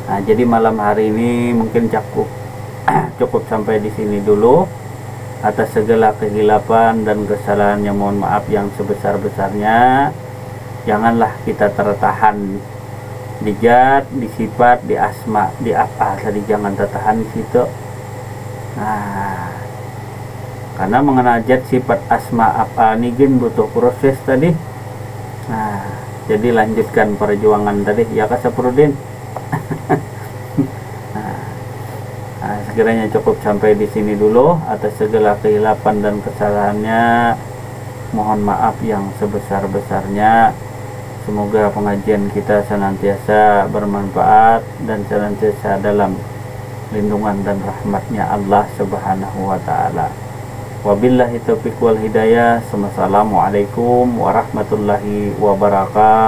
Nah, jadi malam hari ini mungkin cukup sampai di sini dulu. Atas segala kehilapan dan kesalahan yang mohon maaf yang sebesar-besarnya. Janganlah kita tertahan di zat, di sifat, di asma, di af'al tadi, jangan tertahan di situ. Nah, karena mengenal zat, sifat, asma, af'al ini butuh proses tadi. Nah, jadi lanjutkan perjuangan tadi ya Kak Saprudin. Sekiranya cukup sampai di sini dulu. Atas segala kehilapan dan kesalahannya mohon maaf yang sebesar-besarnya. Semoga pengajian kita senantiasa bermanfaat dan senantiasa dalam lindungan dan rahmatnya Allah Subhanahu wa ta'ala. Wabillahi taufiq wal hidayah. Wassalamualaikum warahmatullahi wabarakatuh.